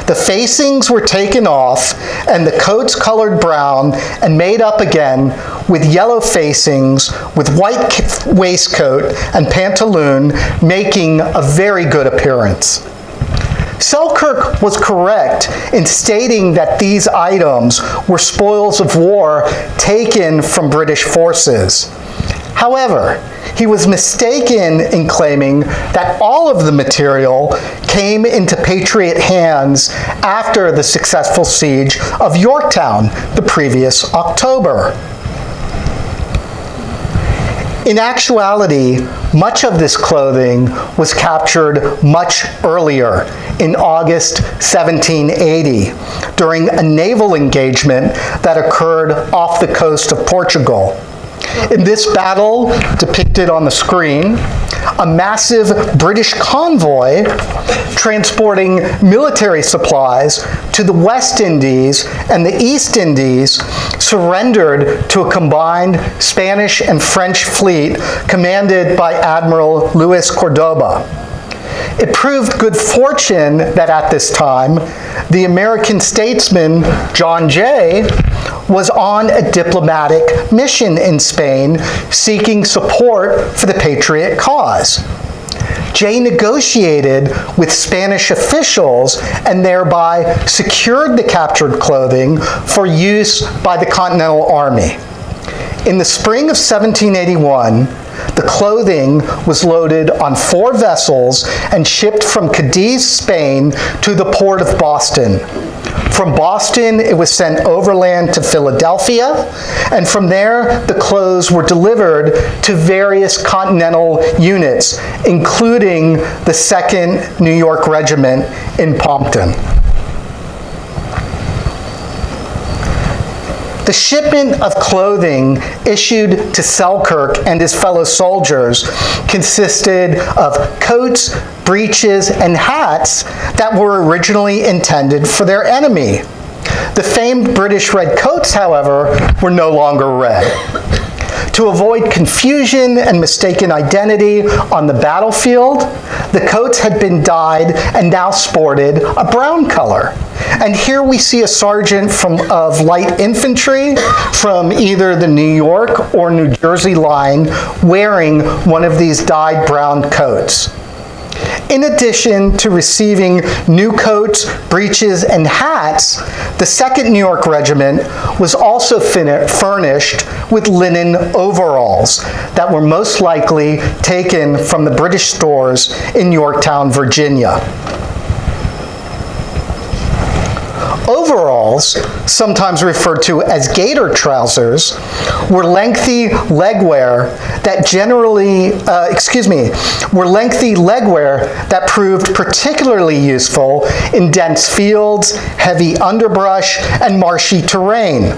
The facings were taken off and the coats colored brown and made up again with yellow facings with white waistcoat and pantaloon, making a very good appearance." Selkirk was correct in stating that these items were spoils of war taken from British forces. However, he was mistaken in claiming that all of the material came into Patriot hands after the successful siege of Yorktown the previous October. In actuality, much of this clothing was captured much earlier, in August 1780, during a naval engagement that occurred off the coast of Portugal. In this battle, depicted on the screen, a massive British convoy transporting military supplies to the West Indies and the East Indies surrendered to a combined Spanish and French fleet commanded by Admiral Luis Cordoba. It proved good fortune that at this time, the American statesman John Jay was on a diplomatic mission in Spain seeking support for the patriot cause. Jay negotiated with Spanish officials and thereby secured the captured clothing for use by the Continental Army. In the spring of 1781, The clothing was loaded on 4 vessels and shipped from Cadiz, Spain, to the port of Boston. From Boston, it was sent overland to Philadelphia, and from there, the clothes were delivered to various Continental units, including the 2nd New York Regiment in Pompton. The shipment of clothing issued to Selkirk and his fellow soldiers consisted of coats, breeches, and hats that were originally intended for their enemy. The famed British red coats, however, were no longer red. To avoid confusion and mistaken identity on the battlefield, the coats had been dyed and now sported a brown color. And here we see a sergeant of light infantry from either the New York or New Jersey line wearing one of these dyed brown coats. In addition to receiving new coats, breeches, and hats, the 2nd New York Regiment was also furnished with linen overalls that were most likely taken from the British stores in Yorktown, Virginia. Overalls, sometimes referred to as gaiter trousers, were lengthy legwear that proved particularly useful in dense fields, heavy underbrush, and marshy terrain.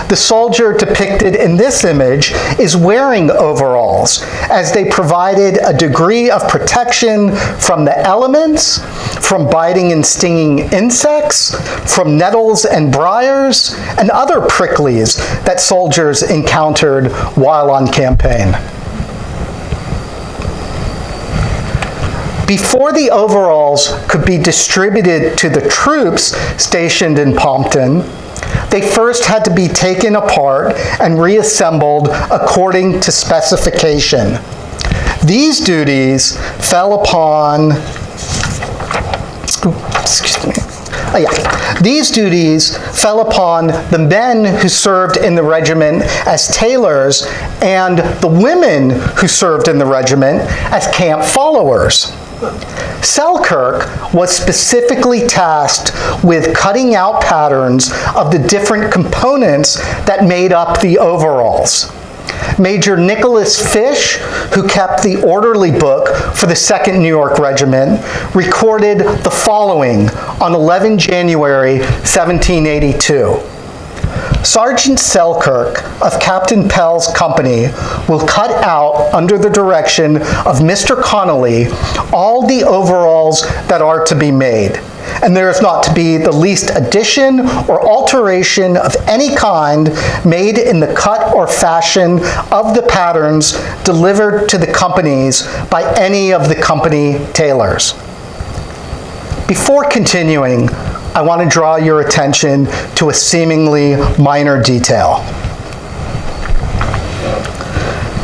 The soldier depicted in this image is wearing overalls, as they provided a degree of protection from the elements, from biting and stinging insects, from nettles and briars, and other pricklies that soldiers encountered while on campaign. Before the overalls could be distributed to the troops stationed in Pompton, they first had to be taken apart and reassembled according to specification. These duties fell upon, the men who served in the regiment as tailors and the women who served in the regiment as camp followers. Selkirk was specifically tasked with cutting out patterns of the different components that made up the overalls. Major Nicholas Fish, who kept the orderly book for the 2nd New York Regiment, recorded the following on 11 January 1782. Sergeant Selkirk of Captain Pell's company will cut out, under the direction of Mr. Connolly, all the overalls that are to be made, and there is not to be the least addition or alteration of any kind made in the cut or fashion of the patterns delivered to the companies by any of the company tailors. Before continuing, I want to draw your attention to a seemingly minor detail.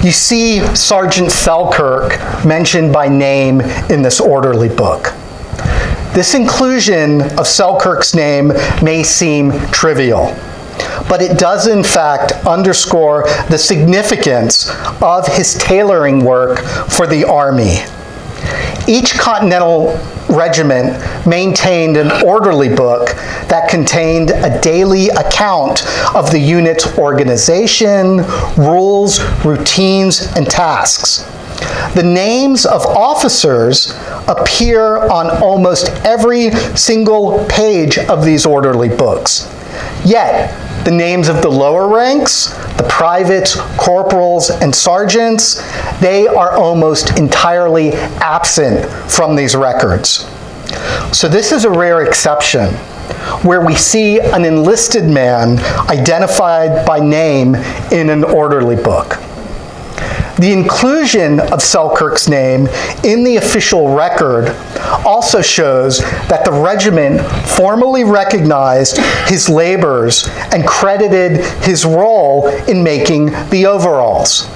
You see Sergeant Selkirk mentioned by name in this orderly book. This inclusion of Selkirk's name may seem trivial, but it does in fact underscore the significance of his tailoring work for the Army. Each Continental Regiment maintained an orderly book that contained a daily account of the unit's organization, rules, routines, and tasks. The names of officers appear on almost every single page of these orderly books. Yet, the names of the lower ranks, the privates, corporals, and sergeants, they are almost entirely absent from these records. So this is a rare exception, where we see an enlisted man identified by name in an orderly book. The inclusion of Selkirk's name in the official record also shows that the regiment formally recognized his labors and credited his role in making the overalls.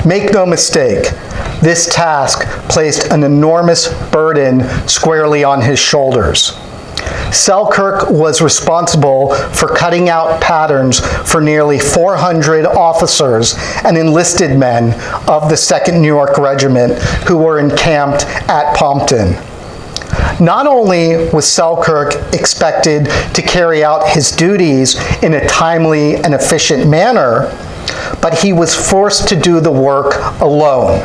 Make no mistake, this task placed an enormous burden squarely on his shoulders. Selkirk was responsible for cutting out patterns for nearly 400 officers and enlisted men of the 2nd New York Regiment who were encamped at Pompton. Not only was Selkirk expected to carry out his duties in a timely and efficient manner, but he was forced to do the work alone.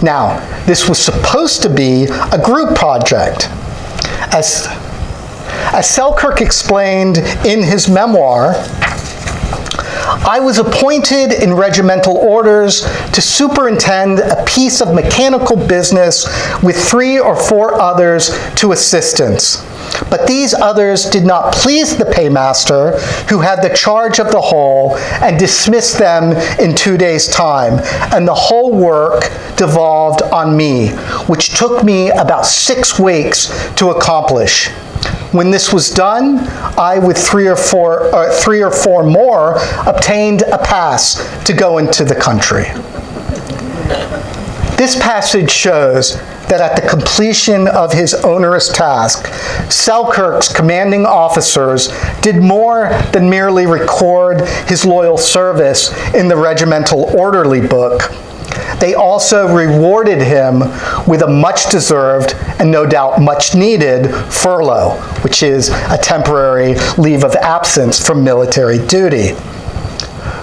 Now, this was supposed to be a group project. As Selkirk explained in his memoir, I was appointed in regimental orders to superintend a piece of mechanical business with 3 or 4 others to assistants. But these others did not please the paymaster, who had the charge of the whole, and dismissed them in 2 days' time, and the whole work devolved on me, which took me about 6 weeks to accomplish. When this was done, I, with 3 or 4 more, obtained a pass to go into the country. This passage shows that at the completion of his onerous task, Selkirk's commanding officers did more than merely record his loyal service in the regimental orderly book. They also rewarded him with a much-deserved and no doubt much-needed furlough, which is a temporary leave of absence from military duty.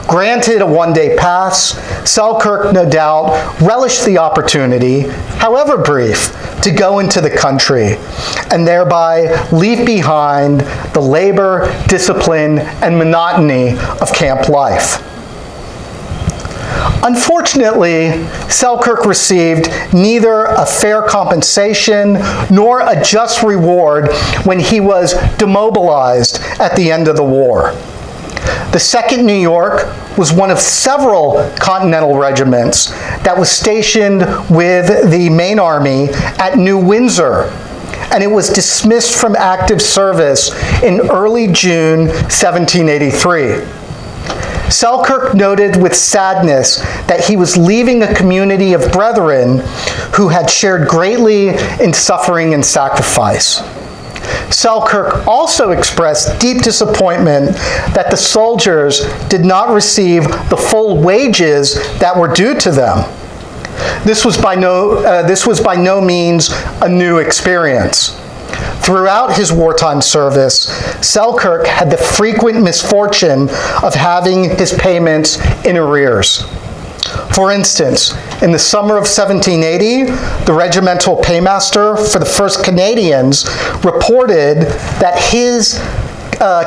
Granted a 1-day pass, Selkirk no doubt relished the opportunity, however brief, to go into the country and thereby leave behind the labor, discipline, and monotony of camp life. Unfortunately, Selkirk received neither a fair compensation nor a just reward when he was demobilized at the end of the war. The 2nd New York was one of several Continental regiments that was stationed with the main army at New Windsor, and it was dismissed from active service in early June 1783. Selkirk noted with sadness that he was leaving a community of brethren who had shared greatly in suffering and sacrifice. Selkirk also expressed deep disappointment that the soldiers did not receive the full wages that were due to them. This was by no means a new experience. Throughout his wartime service, Selkirk had the frequent misfortune of having his payments in arrears. For instance, in the summer of 1780, the regimental paymaster for the 1st Canadians reported that his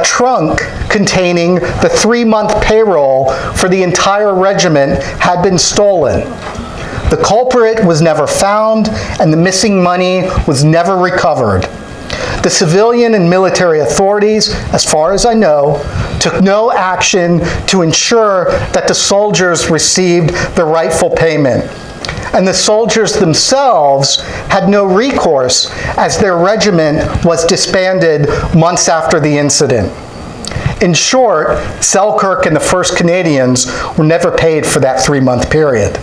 trunk containing the 3-month payroll for the entire regiment had been stolen. The culprit was never found, and the missing money was never recovered. The civilian and military authorities, as far as I know, took no action to ensure that the soldiers received the rightful payment. And the soldiers themselves had no recourse, as their regiment was disbanded months after the incident. In short, Selkirk and the 1st Canadians were never paid for that 3-month period.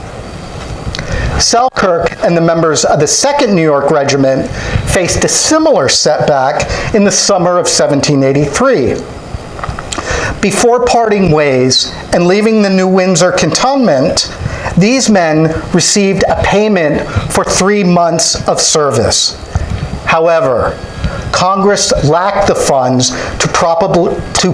Selkirk and the members of the 2nd New York Regiment faced a similar setback in the summer of 1783. Before parting ways and leaving the New Windsor cantonment, these men received a payment for 3 months of service. However, Congress lacked the funds to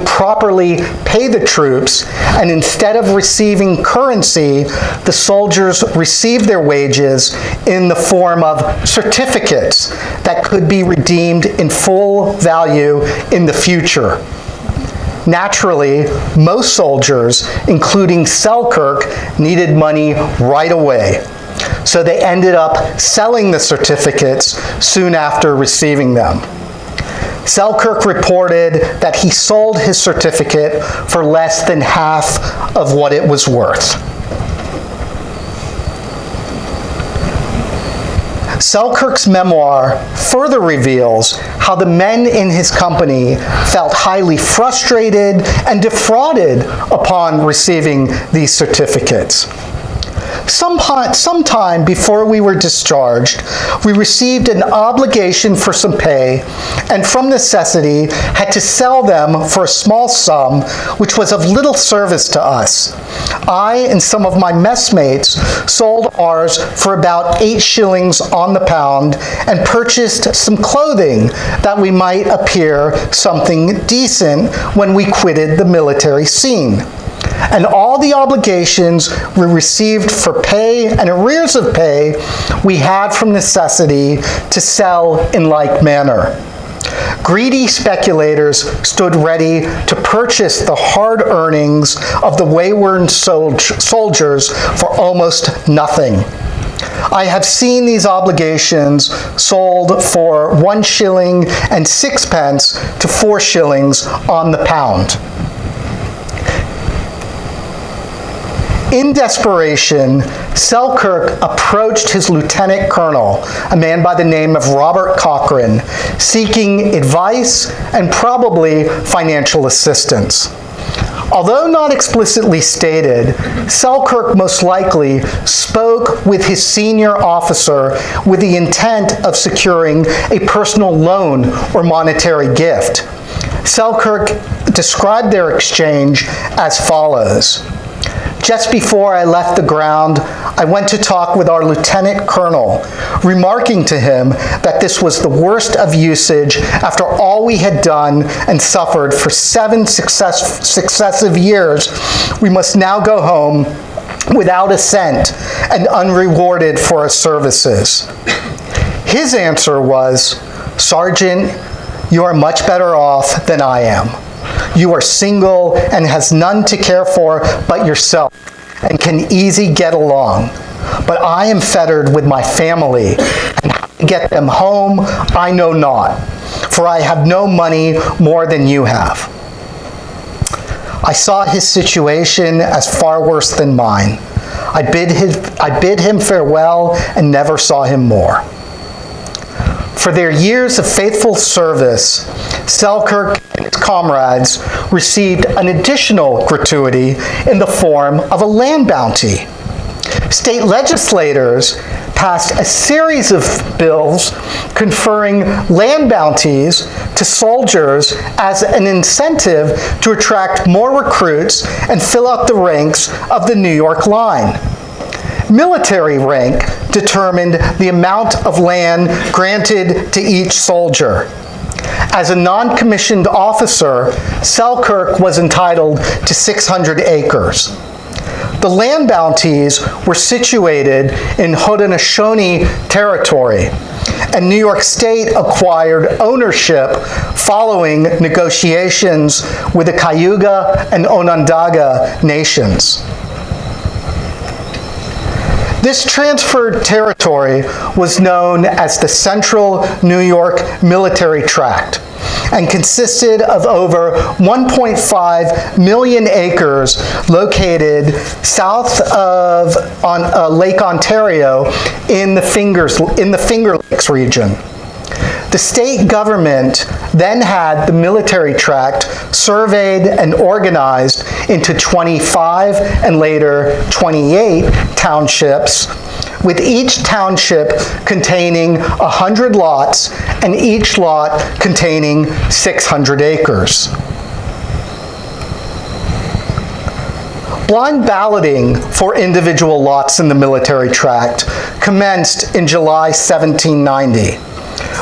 properly pay the troops, and instead of receiving currency, the soldiers received their wages in the form of certificates that could be redeemed in full value in the future. Naturally, most soldiers, including Selkirk, needed money right away, so they ended up selling the certificates soon after receiving them. Selkirk reported that he sold his certificate for less than half of what it was worth. Selkirk's memoir further reveals how the men in his company felt highly frustrated and defrauded upon receiving these certificates. Sometime before we were discharged, we received an obligation for some pay, and from necessity had to sell them for a small sum, which was of little service to us. I and some of my messmates sold ours for about 8 shillings on the pound and purchased some clothing that we might appear something decent when we quitted the military scene. And all the obligations we received for pay and arrears of pay we had from necessity to sell in like manner. Greedy speculators stood ready to purchase the hard earnings of the wayward soldiers for almost nothing. I have seen these obligations sold for 1 shilling and 6 to 4 shillings on the pound. In desperation, Selkirk approached his lieutenant colonel, a man by the name of Robert Cochrane, seeking advice and probably financial assistance. Although not explicitly stated, Selkirk most likely spoke with his senior officer with the intent of securing a personal loan or monetary gift. Selkirk described their exchange as follows. Just before I left the ground, I went to talk with our lieutenant colonel, remarking to him that this was the worst of usage after all we had done and suffered for 7 successive years. We must now go home without a cent and unrewarded for our services. His answer was, "Sergeant, you are much better off than I am. You are single and has none to care for but yourself, and can easy get along. But I am fettered with my family, and how to get them home I know not, for I have no money more than you have." I saw his situation as far worse than mine. I bid him farewell and never saw him more. For their years of faithful service, Selkirk and his comrades received an additional gratuity in the form of a land bounty. State legislators passed a series of bills conferring land bounties to soldiers as an incentive to attract more recruits and fill out the ranks of the New York line. Military rank determined the amount of land granted to each soldier. As a non-commissioned officer, Selkirk was entitled to 600 acres. The land bounties were situated in Haudenosaunee territory, and New York State acquired ownership following negotiations with the Cayuga and Onondaga nations. This transferred territory was known as the Central New York Military Tract and consisted of over 1.5 million acres located south of Lake Ontario in the Finger Lakes region. The state government then had the military tract surveyed and organized into 25 and later 28 townships, with each township containing 100 lots and each lot containing 600 acres. Blind balloting for individual lots in the military tract commenced in July 1790.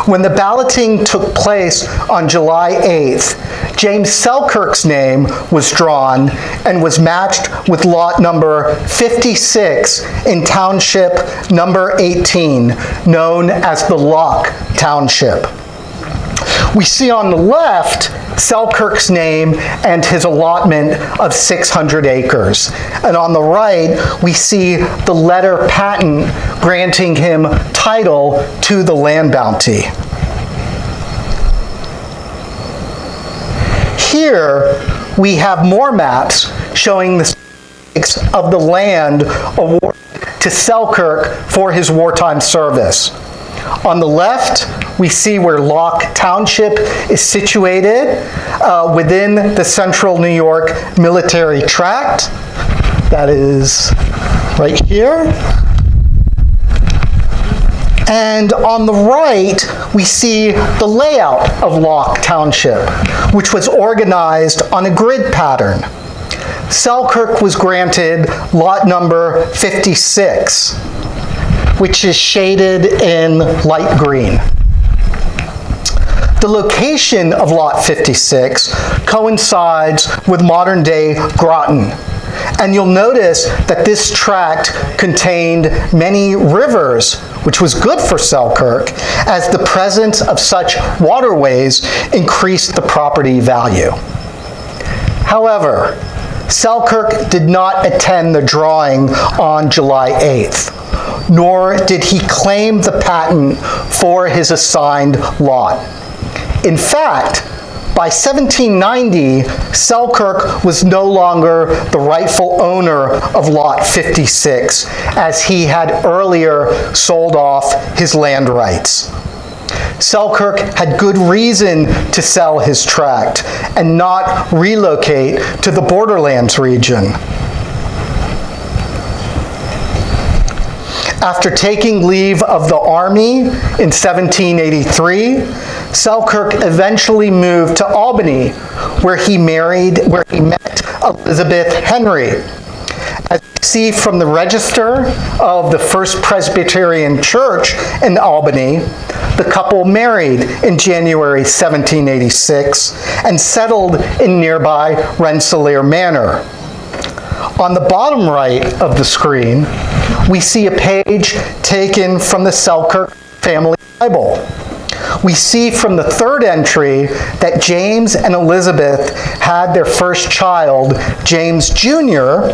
When the balloting took place on July 8th, James Selkirk's name was drawn and was matched with lot number 56 in township number 18, known as the Lock Township. We see on the left Selkirk's name and his allotment of 600 acres. And on the right, we see the letter patent granting him title to the land bounty. Here, we have more maps showing the stakes of the land awarded to Selkirk for his wartime service. On the left, we see where Lock Township is situated within the Central New York Military Tract. That is right here. And on the right, we see the layout of Locke Township, which was organized on a grid pattern. Selkirk was granted lot number 56, which is shaded in light green. The location of lot 56 coincides with modern-day Groton. And you'll notice that this tract contained many rivers, which was good for Selkirk, as the presence of such waterways increased the property value. However, Selkirk did not attend the drawing on July 8th, nor did he claim the patent for his assigned lot. In fact, by 1790, Selkirk was no longer the rightful owner of Lot 56, as he had earlier sold off his land rights. Selkirk had good reason to sell his tract and not relocate to the borderlands region. After taking leave of the Army in 1783, Selkirk eventually moved to Albany, where he met Elizabeth Henry. As you see from the register of the First Presbyterian Church in Albany, the couple married in January 1786 and settled in nearby Rensselaer Manor. On the bottom right of the screen, we see a page taken from the Selkirk family Bible. We see from the third entry that James and Elizabeth had their first child, James Jr.,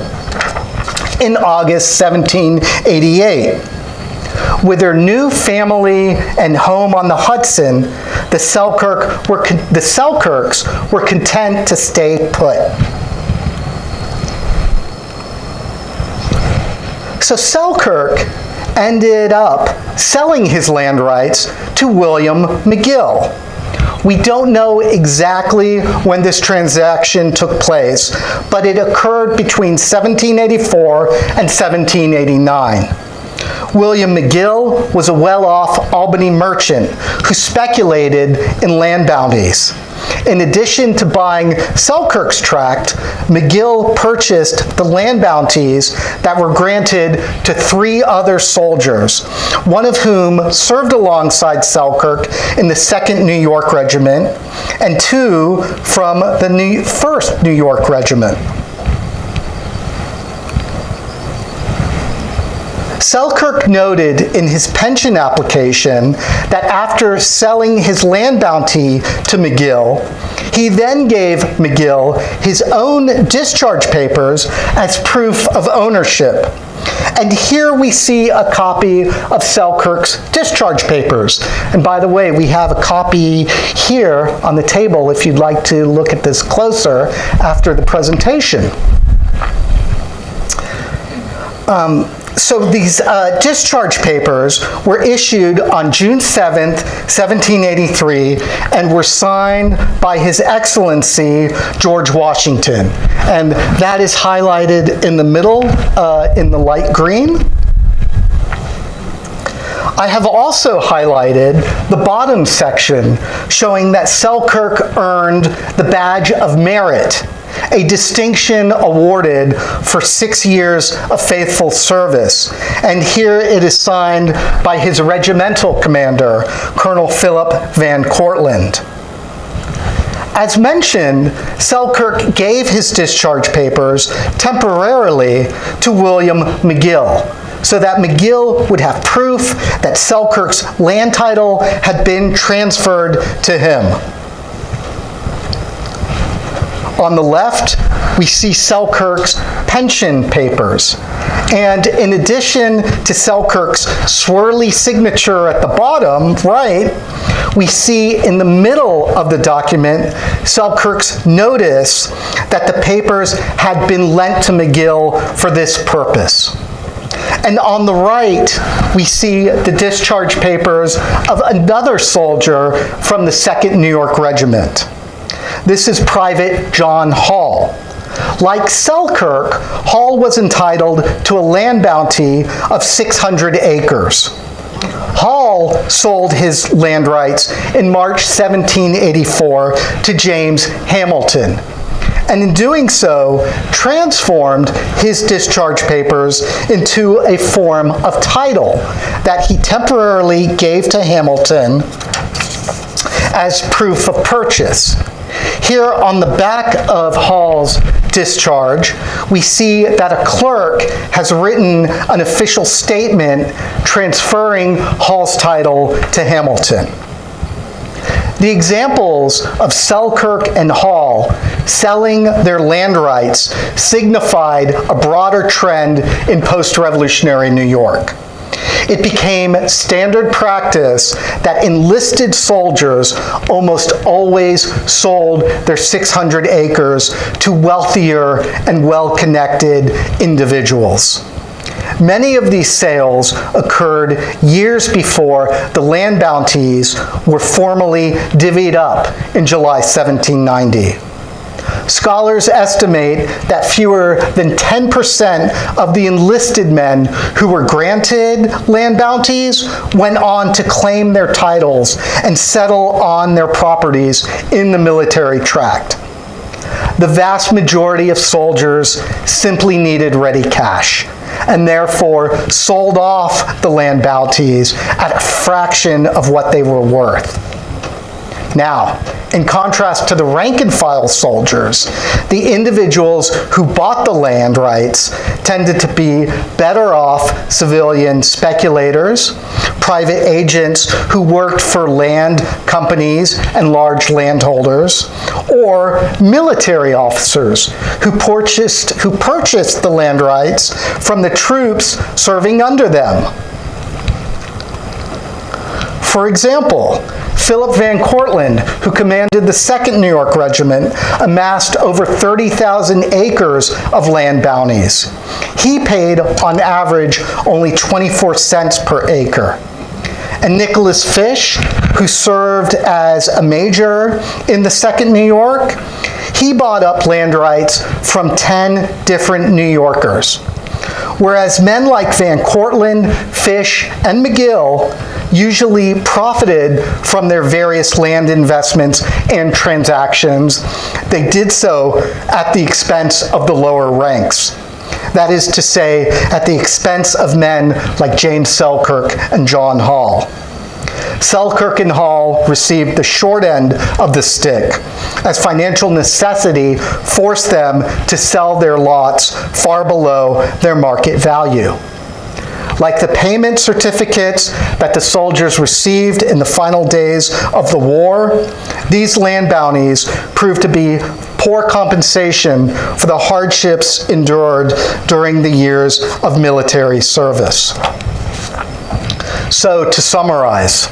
in August 1788. With their new family and home on the Hudson, the Selkirks were content to stay put. So Selkirk ended up selling his land rights to William McGill. We don't know exactly when this transaction took place, but it occurred between 1784 and 1789. William McGill was a well-off Albany merchant who speculated in land bounties. In addition to buying Selkirk's tract, McGill purchased the land bounties that were granted to 3 other soldiers, one of whom served alongside Selkirk in the 2nd New York Regiment, and 2 from the 1st New York Regiment. Selkirk noted in his pension application that after selling his land bounty to McGill, he then gave McGill his own discharge papers as proof of ownership. And here we see a copy of Selkirk's discharge papers. And by the way, we have a copy here on the table if you'd like to look at this closer after the presentation. So these discharge papers were issued on June 7th, 1783, and were signed by His Excellency George Washington. And that is highlighted in the middle in the light green. I have also highlighted the bottom section showing that Selkirk earned the Badge of Merit, a distinction awarded for 6 years of faithful service. And here it is signed by his regimental commander, Colonel Philip Van Cortlandt. As mentioned, Selkirk gave his discharge papers temporarily to William McGill, so that McGill would have proof that Selkirk's land title had been transferred to him. On the left, we see Selkirk's pension papers. And in addition to Selkirk's swirly signature at the bottom right, we see in the middle of the document Selkirk's notice that the papers had been lent to McGill for this purpose. And on the right, we see the discharge papers of another soldier from the 2nd New York Regiment. This is Private John Hall. Like Selkirk, Hall was entitled to a land bounty of 600 acres. Hall sold his land rights in March 1784 to James Hamilton, and in doing so, transformed his discharge papers into a form of title that he temporarily gave to Hamilton as proof of purchase. Here on the back of Hall's discharge, we see that a clerk has written an official statement transferring Hall's title to Hamilton. The examples of Selkirk and Hall selling their land rights signified a broader trend in post-revolutionary New York. It became standard practice that enlisted soldiers almost always sold their 600 acres to wealthier and well-connected individuals. Many of these sales occurred years before the land bounties were formally divvied up in July 1790. Scholars estimate that fewer than 10% of the enlisted men who were granted land bounties went on to claim their titles and settle on their properties in the military tract. The vast majority of soldiers simply needed ready cash, and therefore sold off the land bounties at a fraction of what they were worth. Now, in contrast to the rank-and-file soldiers, the individuals who bought the land rights tended to be better off civilian speculators, private agents who worked for land companies and large landholders, or military officers who purchased the land rights from the troops serving under them. For example, Philip Van Cortlandt, who commanded the 2nd New York Regiment, amassed over 30,000 acres of land bounties. He paid, on average, only 24 cents per acre. And Nicholas Fish, who served as a major in the 2nd New York, he bought up land rights from 10 different New Yorkers. Whereas men like Van Cortlandt, Fish, and McGill usually profited from their various land investments and transactions, they did so at the expense of the lower ranks. That is to say, at the expense of men like James Selkirk and John Hall. Selkirk and Hall received the short end of the stick, as financial necessity forced them to sell their lots far below their market value. Like the payment certificates that the soldiers received in the final days of the war, these land bounties proved to be poor compensation for the hardships endured during the years of military service. So, to summarize,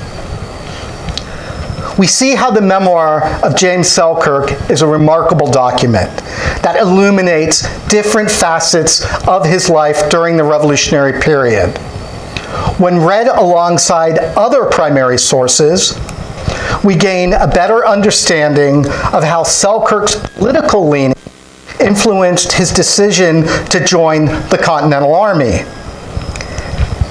we see how the memoir of James Selkirk is a remarkable document that illuminates different facets of his life during the Revolutionary period. When read alongside other primary sources, we gain a better understanding of how Selkirk's political leaning influenced his decision to join the Continental Army,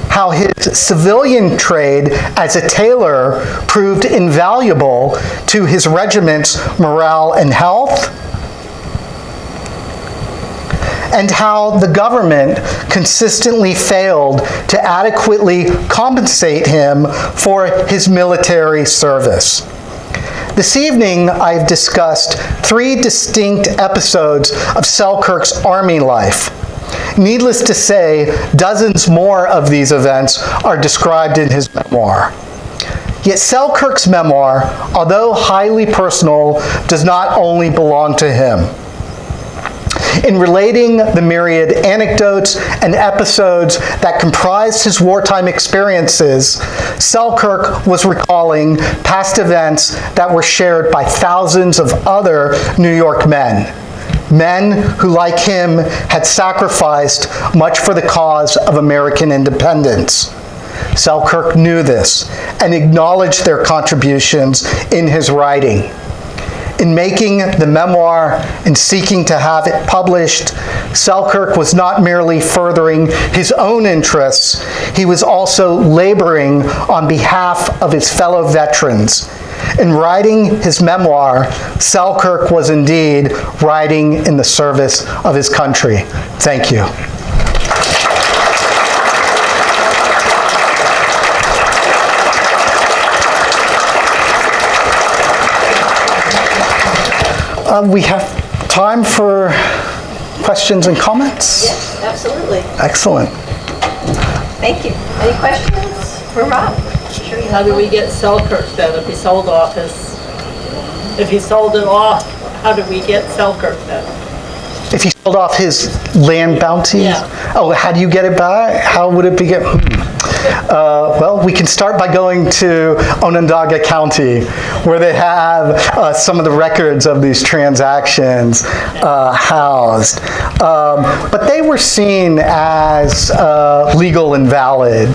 how his civilian trade as a tailor proved invaluable to his regiment's morale and health, and how the government consistently failed to adequately compensate him for his military service. This evening, I've discussed 3 distinct episodes of Selkirk's army life. Needless to say, dozens more of these events are described in his memoir. Yet Selkirk's memoir, although highly personal, does not only belong to him. In relating the myriad anecdotes and episodes that comprise his wartime experiences, Selkirk was recalling past events that were shared by thousands of other New York men who, like him, had sacrificed much for the cause of American independence. Selkirk knew this and acknowledged their contributions in his writing. In making the memoir and seeking to have it published, Selkirk was not merely furthering his own interests, he was also laboring on behalf of his fellow veterans. In writing his memoir, Selkirk was indeed writing in the service of his country. Thank you. We have time for questions and comments? Yes, absolutely. Excellent. Thank you. Any questions for Rob? How do we get Selkirk then if he sold off if he sold it off, how do we get Selkirk then? If he sold off his land bounties? Yeah. Oh, how do you get it back? How would it be get? Well, we can start by going to Onondaga County, where they have some of the records of these transactions housed. But they were seen as legal and valid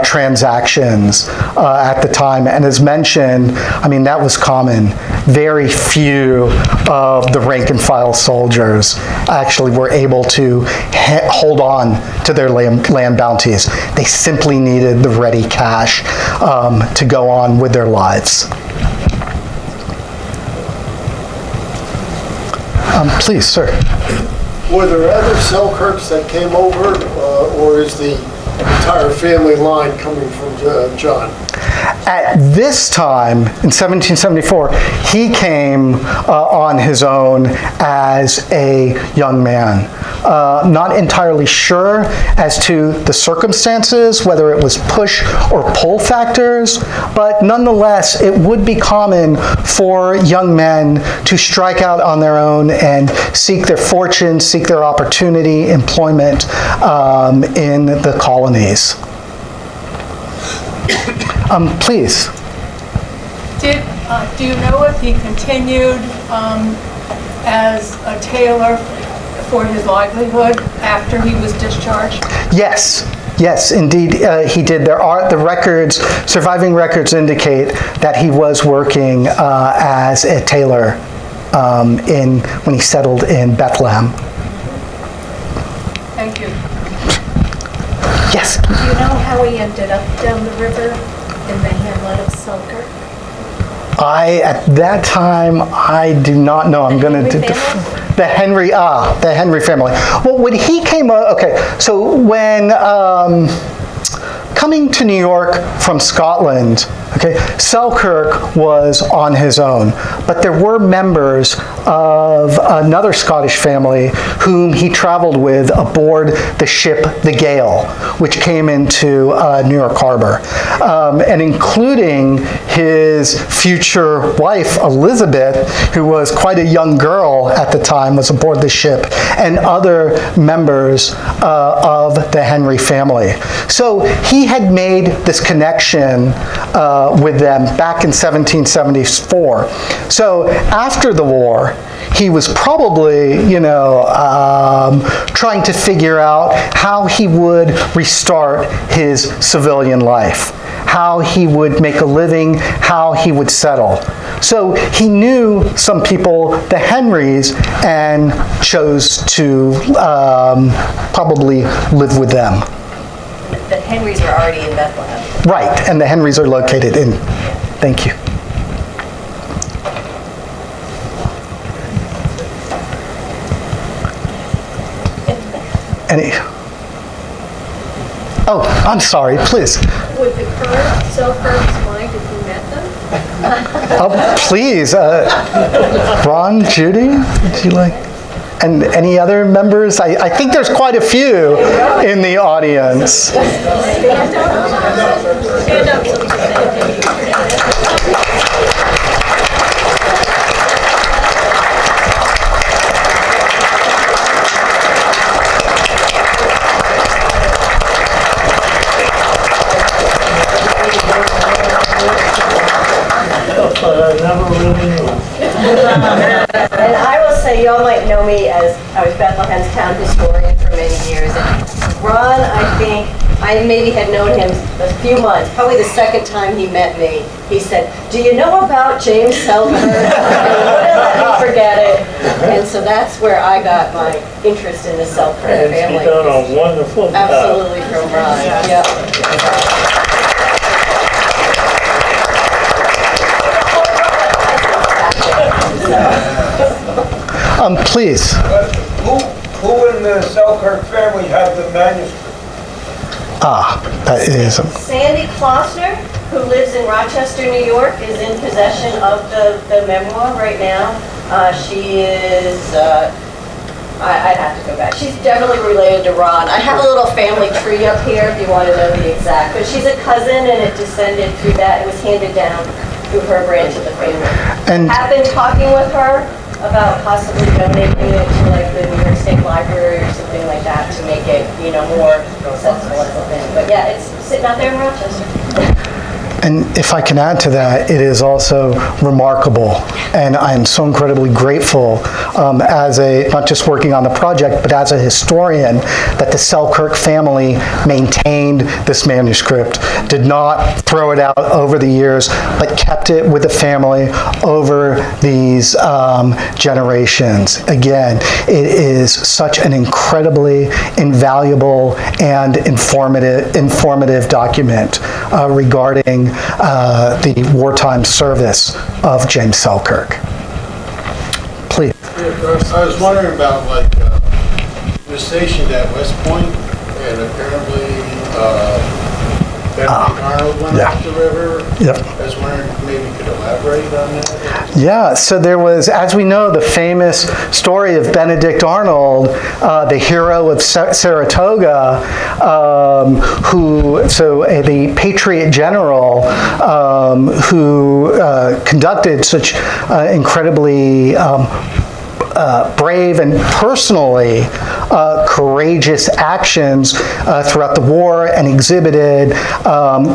transactions at the time. And as mentioned, I mean, that was common. Very few of the rank and file soldiers actually were able to hold on to their land bounties. They simply needed the ready cash to go on with their lives. Please, sir. Were there other Selkirks that came over, or is the entire family line coming from John? At this time, in 1774, he came on his own as a young man. Not entirely sure as to the circumstances, whether it was push or pull factors, but nonetheless, it would be common for young men to strike out on their own and seek their fortune, seek their opportunity, employment in the colonies. Please. Do you know if he continued as a tailor for his livelihood after he was discharged? Yes, indeed he did. There are the records, surviving records indicate that he was working as a tailor when he settled in Bethlehem. Thank you. Yes. Do you know how he ended up down the river in the hamlet of Selkirk? At that time, I do not know. I'm going to the Henry family. Well, when he came, okay, so when coming to New York from Scotland, okay, Selkirk was on his own, but there were members of another Scottish family whom he traveled with aboard the ship the Gale, which came into New York Harbor, and including his future wife, Elizabeth, who was quite a young girl at the time, was aboard the ship, and other members of the Henry family. So he had made this connection with them back in 1774. So after the war, he was probably, trying to figure out how he would restart his civilian life, how he would make a living, how he would settle. So he knew some people, the Henrys, and chose to probably live with them. The Henrys were already in Bethlehem. Right, and the Henrys are located in. Thank you. Any? Oh, I'm sorry, please. Would the current Selkirks mind if you met them? Oh, please. Ron, Judy, would you like? And any other members? I think there's quite a few in the audience. Stand up so we can And I will say, y'all might know me as I was Bethlehem's town historian for many years. And Ron, I think, I maybe had known him a few months. Probably the second time he met me, he said, "Do you know about James Selkirk?" let me forget it. And so that's where I got my interest in the Selkirk And family. she's done a wonderful job. Absolutely, from Ron, yep. Please. Who in the Selkirk family had the manuscript? That is. Sandy Klossner, who lives in Rochester, New York, is in possession of the memoir right now. She is, I'd have to go back. She's definitely related to Ron. I have a little family tree up here if you want to know the exact, but she's a cousin and it descended through that. It was handed down through her branch of the family. And Have been talking with her about possibly donating it to like the New York State Library or something like that to make it, more accessible as a thing. But yeah, it's sitting out there in Rochester. And if I can add to that, it is also remarkable, and I'm so incredibly grateful as not just working on the project, but as a historian, that the Selkirk family maintained this manuscript, did not throw it out over the years, but kept it with the family over these generations. Again, it is such an incredibly invaluable and informative document regarding the wartime service of James Selkirk. Please. I was wondering about, he was stationed at West Point, and apparently Benedict Arnold went up the river. Yep. I was wondering if maybe you could elaborate on that. Yeah, so there was, as we know, the famous story of Benedict Arnold, the hero of Saratoga, the patriot general who conducted such incredibly brave and personally courageous actions throughout the war and exhibited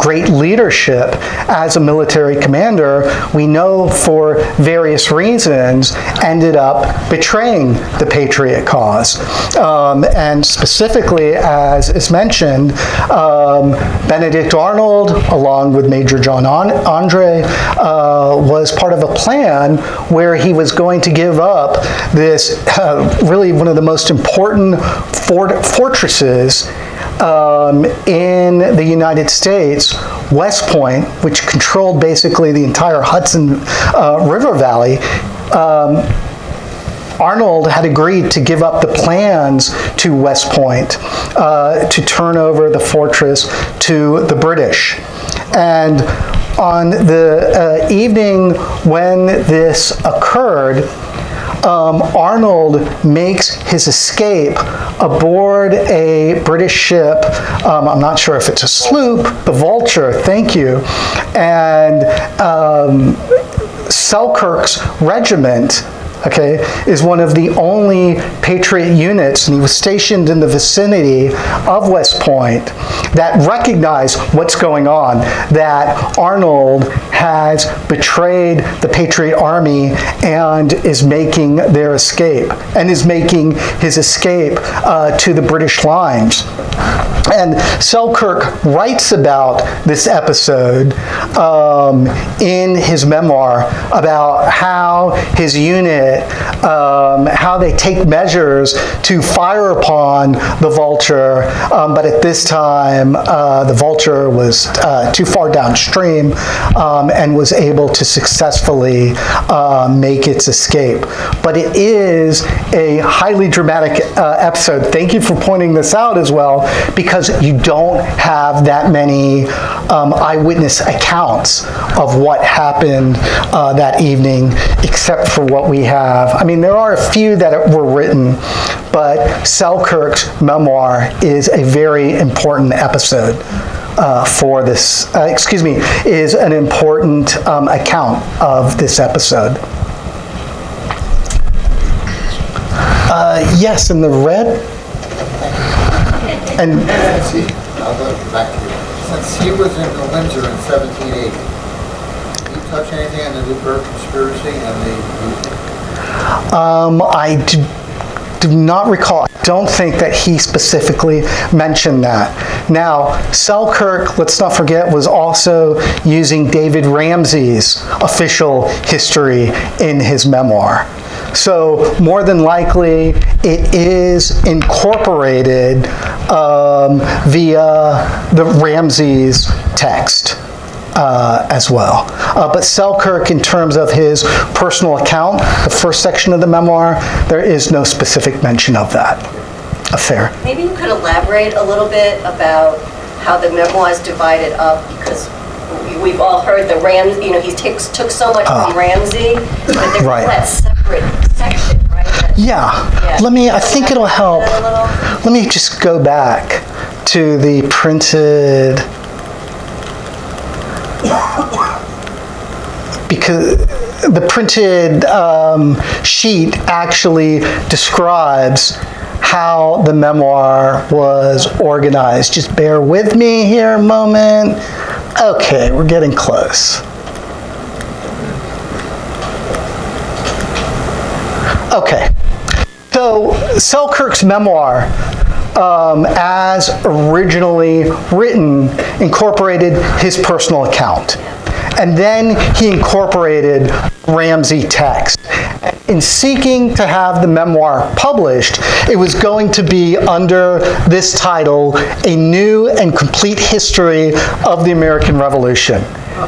great leadership as a military commander, we know for various reasons ended up betraying the patriot cause. And specifically, as is mentioned, Benedict Arnold, along with Major John Andre, was part of a plan where he was going to give up this really one of the most important fortresses in the United States, West Point, which controlled basically the entire Hudson River Valley. Arnold had agreed to give up the plans to West Point to turn over the fortress to the British. And on the evening when this occurred, Arnold makes his escape aboard a British ship. I'm not sure if it's a sloop, the Vulture, thank you. And Selkirk's regiment, is one of the only patriot units, and he was stationed in the vicinity of West Point, that recognize what's going on, that Arnold has betrayed the Patriot Army and is making their escape, and is making his escape to the British lines. And Selkirk writes about this episode in his memoir about how his unit, how they take measures to fire upon the Vulture, but at this time the Vulture was too far downstream and was able to successfully make its escape. But it is a highly dramatic episode. Thank you for pointing this out as well, because you don't have that many eyewitness accounts of what happened that evening, except for what we have. I mean, there are a few that were written, but Selkirk's memoir is a very important episode for this, is an important account of this episode. Yes, in the red. And I'll go back to you. Since he was in Windsor in 1780, did you touch anything on the Newburgh conspiracy and the do not recall. I don't think that he specifically mentioned that. Now, Selkirk, let's not forget, was also using David Ramsey's official history in his memoir. So more than likely, it is incorporated via the Ramsey's text as well. But Selkirk, in terms of his personal account, the first section of the memoir, there is no specific mention of that affair. Maybe you could elaborate a little bit about how the memoir is divided up, because we've all heard the Ramsey, he took so much from Ramsey, but there's right. that separate section, right? I think it'll help. Let me just go back to the printed, because the printed sheet actually describes how the memoir was organized. Just bear with me here a moment. Okay, we're getting close. Okay, so Selkirk's memoir, as originally written, incorporated his personal account. And then he incorporated Ramsey text. In seeking to have the memoir published, it was going to be under this title, A New and Complete History of the American Revolution.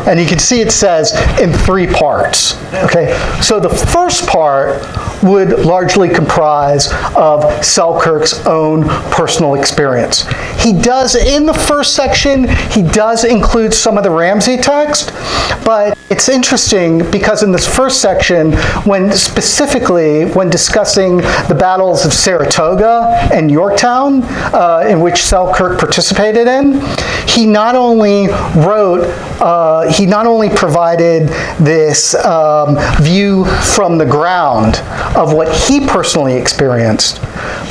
And you can see it says in 3 parts. Okay, so the first part would largely comprise of Selkirk's own personal experience. He does, in the first section, he does include some of the Ramsey text, but it's interesting because in this first section, when discussing the battles of Saratoga and Yorktown, in which Selkirk participated in, he not only provided this view from the ground of what he personally experienced,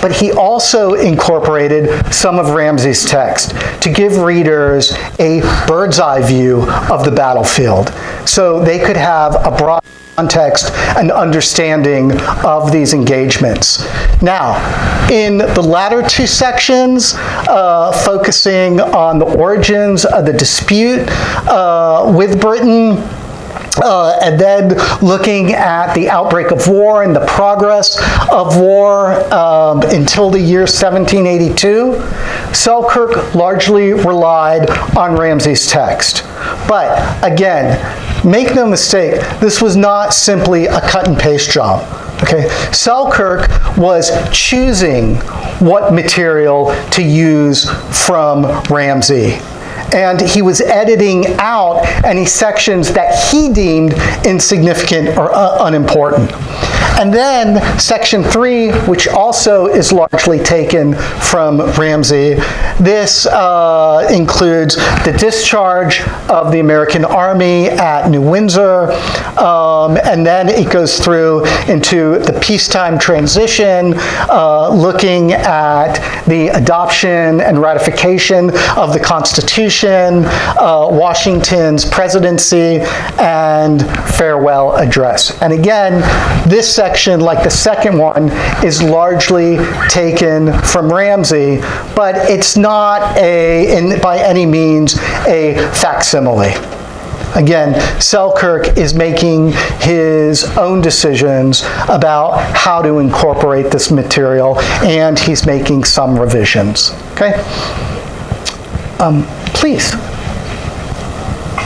but he also incorporated some of Ramsey's text to give readers a bird's eye view of the battlefield, so they could have a broad context and understanding of these engagements. Now, in the latter 2 sections, focusing on the origins of the dispute with Britain, and then looking at the outbreak of war and the progress of war until the year 1782, Selkirk largely relied on Ramsey's text. But again, make no mistake, this was not simply a cut and paste job. Okay, Selkirk was choosing what material to use from Ramsey. And he was editing out any sections that he deemed insignificant or unimportant. And then section 3, which also is largely taken from Ramsey, this includes the discharge of the American Army at New Windsor, and then it goes through into the peacetime transition, looking at the adoption and ratification of the Constitution, Washington's presidency, and farewell address. And again, this section, like the second one, is largely taken from Ramsey, but it's not by any means a facsimile. Again, Selkirk is making his own decisions about how to incorporate this material, and he's making some revisions. Okay? Please.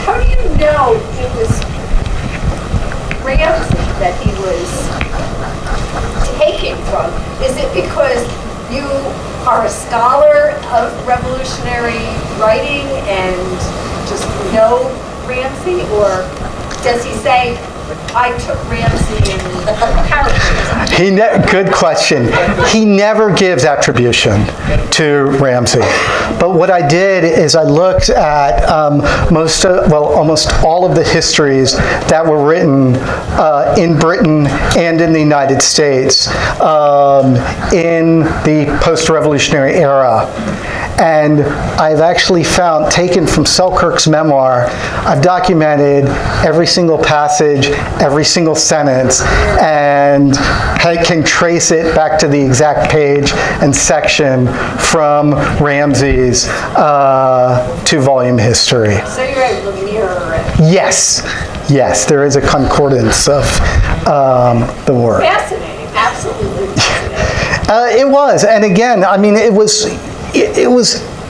How do you know it was Ramsey that he was taking from? Is it because you are a scholar of revolutionary writing and just know Ramsey, or does he say, I took Ramsey and paraphrased? Good question. He never gives attribution to Ramsey. But what I did is I looked at almost all of the histories that were written in Britain and in the United States in the post-revolutionary era. And I've actually found, taken from Selkirk's memoir, I've documented every single passage every single sentence and can trace it back to the exact page and section from Ramsay's to volume history. So you're able to mirror it. Yes, there is a concordance of the work. Fascinating, absolutely fascinating. It was, and again, I mean, it was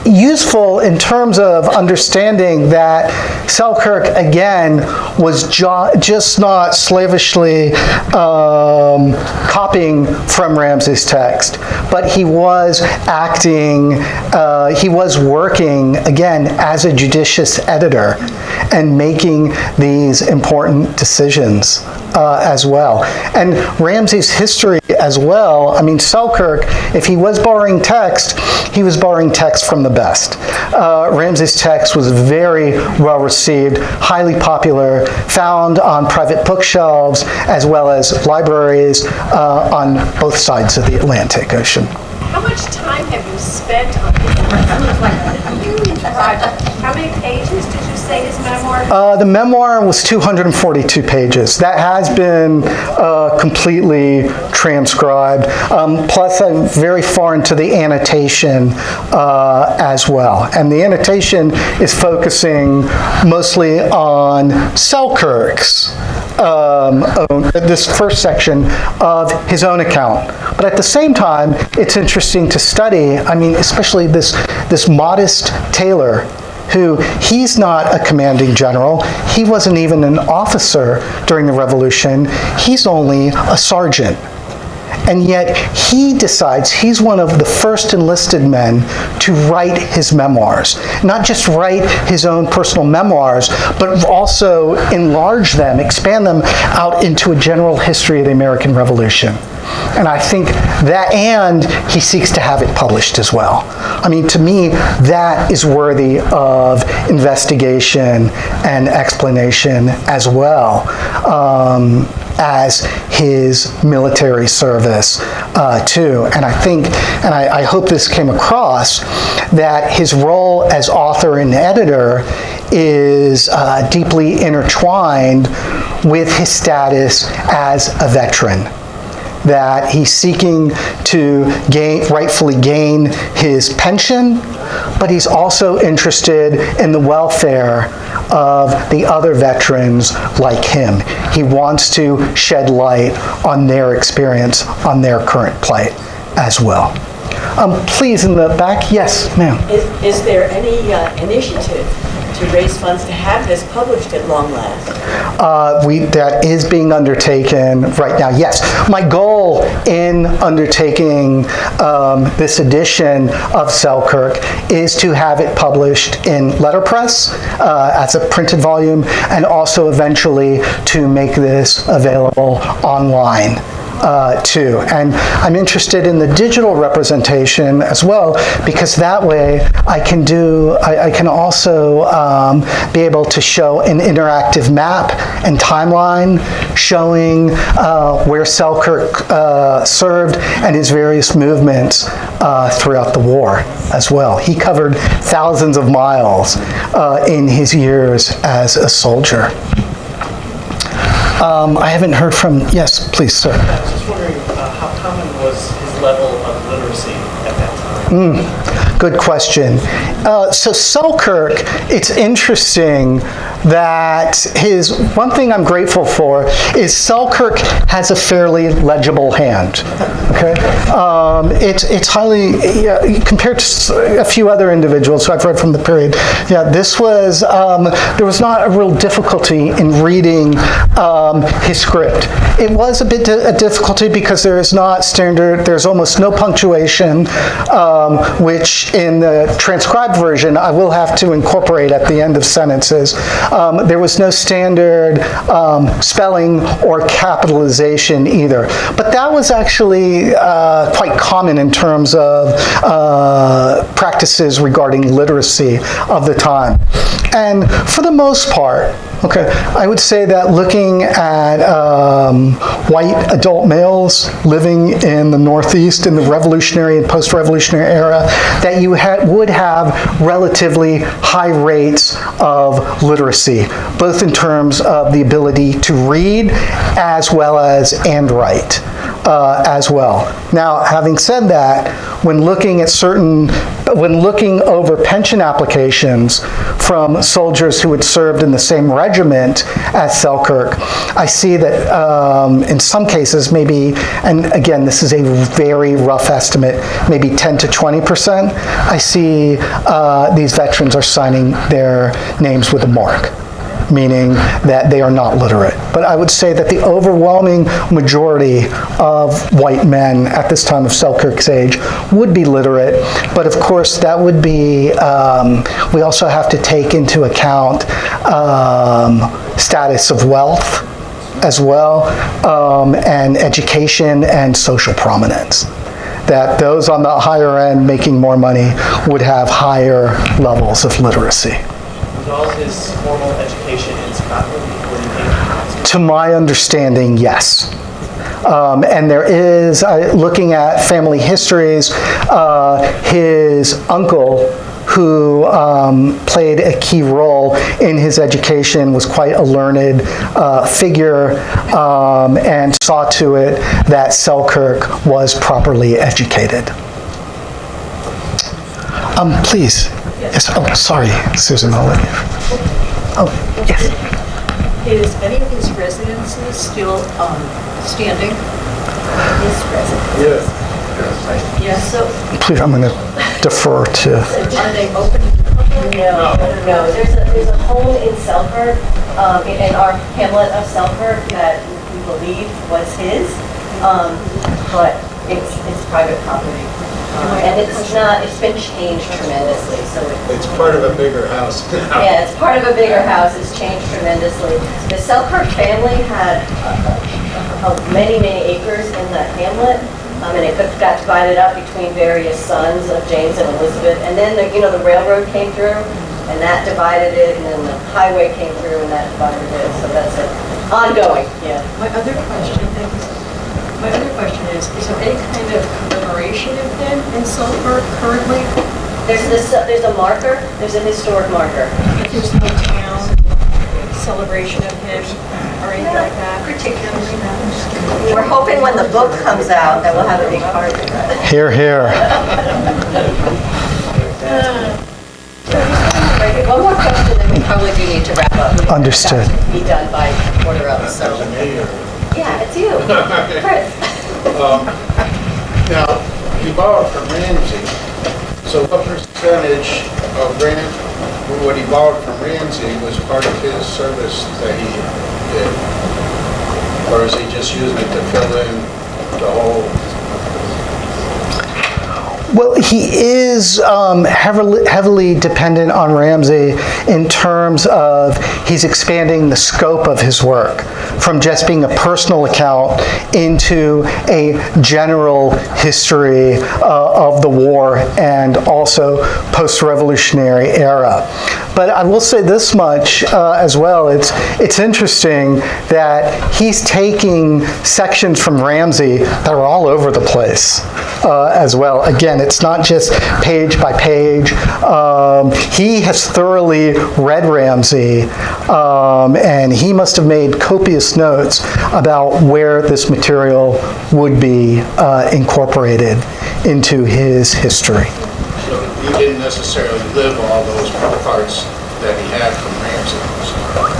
useful in terms of understanding that Selkirk, again, was just not slavishly copying from Ramsay's text, but he was acting, he was working, again, as a judicious editor and making these important decisions as well. And Ramsay's history as well, I mean, Selkirk, if he was borrowing text, he was borrowing text from the best. Ramsay's text was very well received, highly popular, found on private bookshelves as well as libraries on both sides of the Atlantic Ocean. How much time have you spent on this? It's like a huge project. How many pages did you say his memoir? The memoir was 242 pages. That has been completely transcribed. Plus, I'm very far into the annotation as well. And the annotation is focusing mostly on Selkirk's this first section of his own account. But at the same time, it's interesting to study, I mean, especially this modest tailor who, he's not a commanding general. He wasn't even an officer during the Revolution. He's only a sergeant. And yet he decides he's one of the first enlisted men to write his memoirs. Not just write his own personal memoirs, but also enlarge them, expand them out into a general history of the American Revolution. And I think that, and he seeks to have it published as well. I mean, to me, that is worthy of investigation and explanation as well. As his military service too. And I think, and I hope this came across, that his role as author and editor is deeply intertwined with his status as a veteran. That he's seeking to rightfully gain his pension, but he's also interested in the welfare of the other veterans like him. He wants to shed light on their experience, on their current plight as well. Please, in the back. Yes, ma'am. Is there any initiative to raise funds to have this published at long last? That is being undertaken right now, yes. My goal in undertaking this edition of Selkirk is to have it published in letterpress as a printed volume, and also eventually to make this available online. Too. And I'm interested in the digital representation as well, because that way I can also be able to show an interactive map and timeline showing where Selkirk served and his various movements throughout the war as well. He covered thousands of miles in his years as a soldier. I haven't heard from, yes, please, sir. I was just wondering how common was his level of literacy at that time? Good question. So Selkirk, it's interesting that one thing I'm grateful for is Selkirk has a fairly legible hand. Okay, it's highly compared to a few other individuals who I've read from the period. Yeah, this was there was not a real difficulty in reading his script. It was a bit a difficulty because there is not standard. There's almost no punctuation, which in the transcribed version I will have to incorporate at the end of sentences. There was no standard spelling or capitalization either. But that was actually quite common in terms of practices regarding literacy of the time. And for the most part, Okay, I would say that looking at white adult males living in the Northeast in the Revolutionary and post-Revolutionary era, that you would have relatively high rates of literacy, both in terms of the ability to read as well as and write as well. Now, having said that, when looking over pension applications from soldiers who had served in the same regiment as Selkirk, I see that in some cases, maybe, and again, this is a very rough estimate, maybe 10 to 20%, I see these veterans are signing their names with a mark, meaning that they are not literate. But I would say that the overwhelming majority of white men at this time of Selkirk's age would be literate, but of course that would be, we also have to take into account status of wealth as well, and education and social prominence. That those on the higher end making more money would have higher levels of literacy. Was all his formal education in Scotland before he came? To my understanding, yes. And there is, looking at family histories, his uncle, who played a key role in his education, was quite a learned figure, and saw to it that Selkirk was properly educated. Please. Yes. Oh, sorry, Susan. I'll let you. Oh, yes. Is any of his residences still standing? His residence? Yes. Yes. So Please, I'm going to defer to. are they open to the public? No. There's a home in Selkirk, in our hamlet of Selkirk, that we believe was his, but it's private property. And it's been changed tremendously, so. It's part of a bigger house now. Yeah, it's part of a bigger house, it's changed tremendously. The Selkirk family had many acres in the hamlet, and it got divided up between various sons of James and Elizabeth, and then the railroad came through, and that divided it, and then the highway came through, and that divided it, so that's it. Ongoing, yeah. My other question is there any kind of commemoration of him in Selkirk currently? There's a marker, there's a historic marker. If there's no town celebration of him or anything like that? Particularly. We're hoping when the book comes out that we'll have a big party. Hear, hear. One more question, then we probably do need to wrap up. Understood. Be done by quarter of, so. Yeah, it's you, Chris. Now, you borrowed from Ramsey, so what percentage of what he borrowed from Ramsey was part of his service that he did? Or is he just using it to fill in the whole? Well, he is heavily dependent on Ramsey in terms of he's expanding the scope of his work from just being a personal account into a general history of the war and also post-revolutionary era. But I will say this much as well, it's interesting that he's taking sections from Ramsey that are all over the place as well. Again, it's not just page by page. He has thoroughly read Ramsey, and he must have made copious notes about where this material would be incorporated into his history. So you didn't necessarily live all those parts that he had from Ramsey?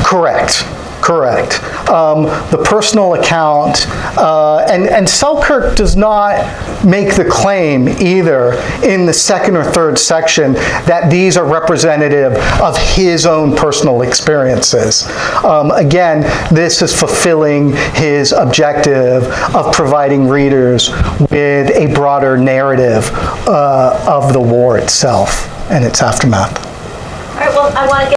Correct. The personal account, and Selkirk does not make the claim either in the second or third section that these are representative of his own personal experiences. Again, this is fulfilling his objective of providing readers with a broader narrative of the war itself and its aftermath. All right, well, I want to get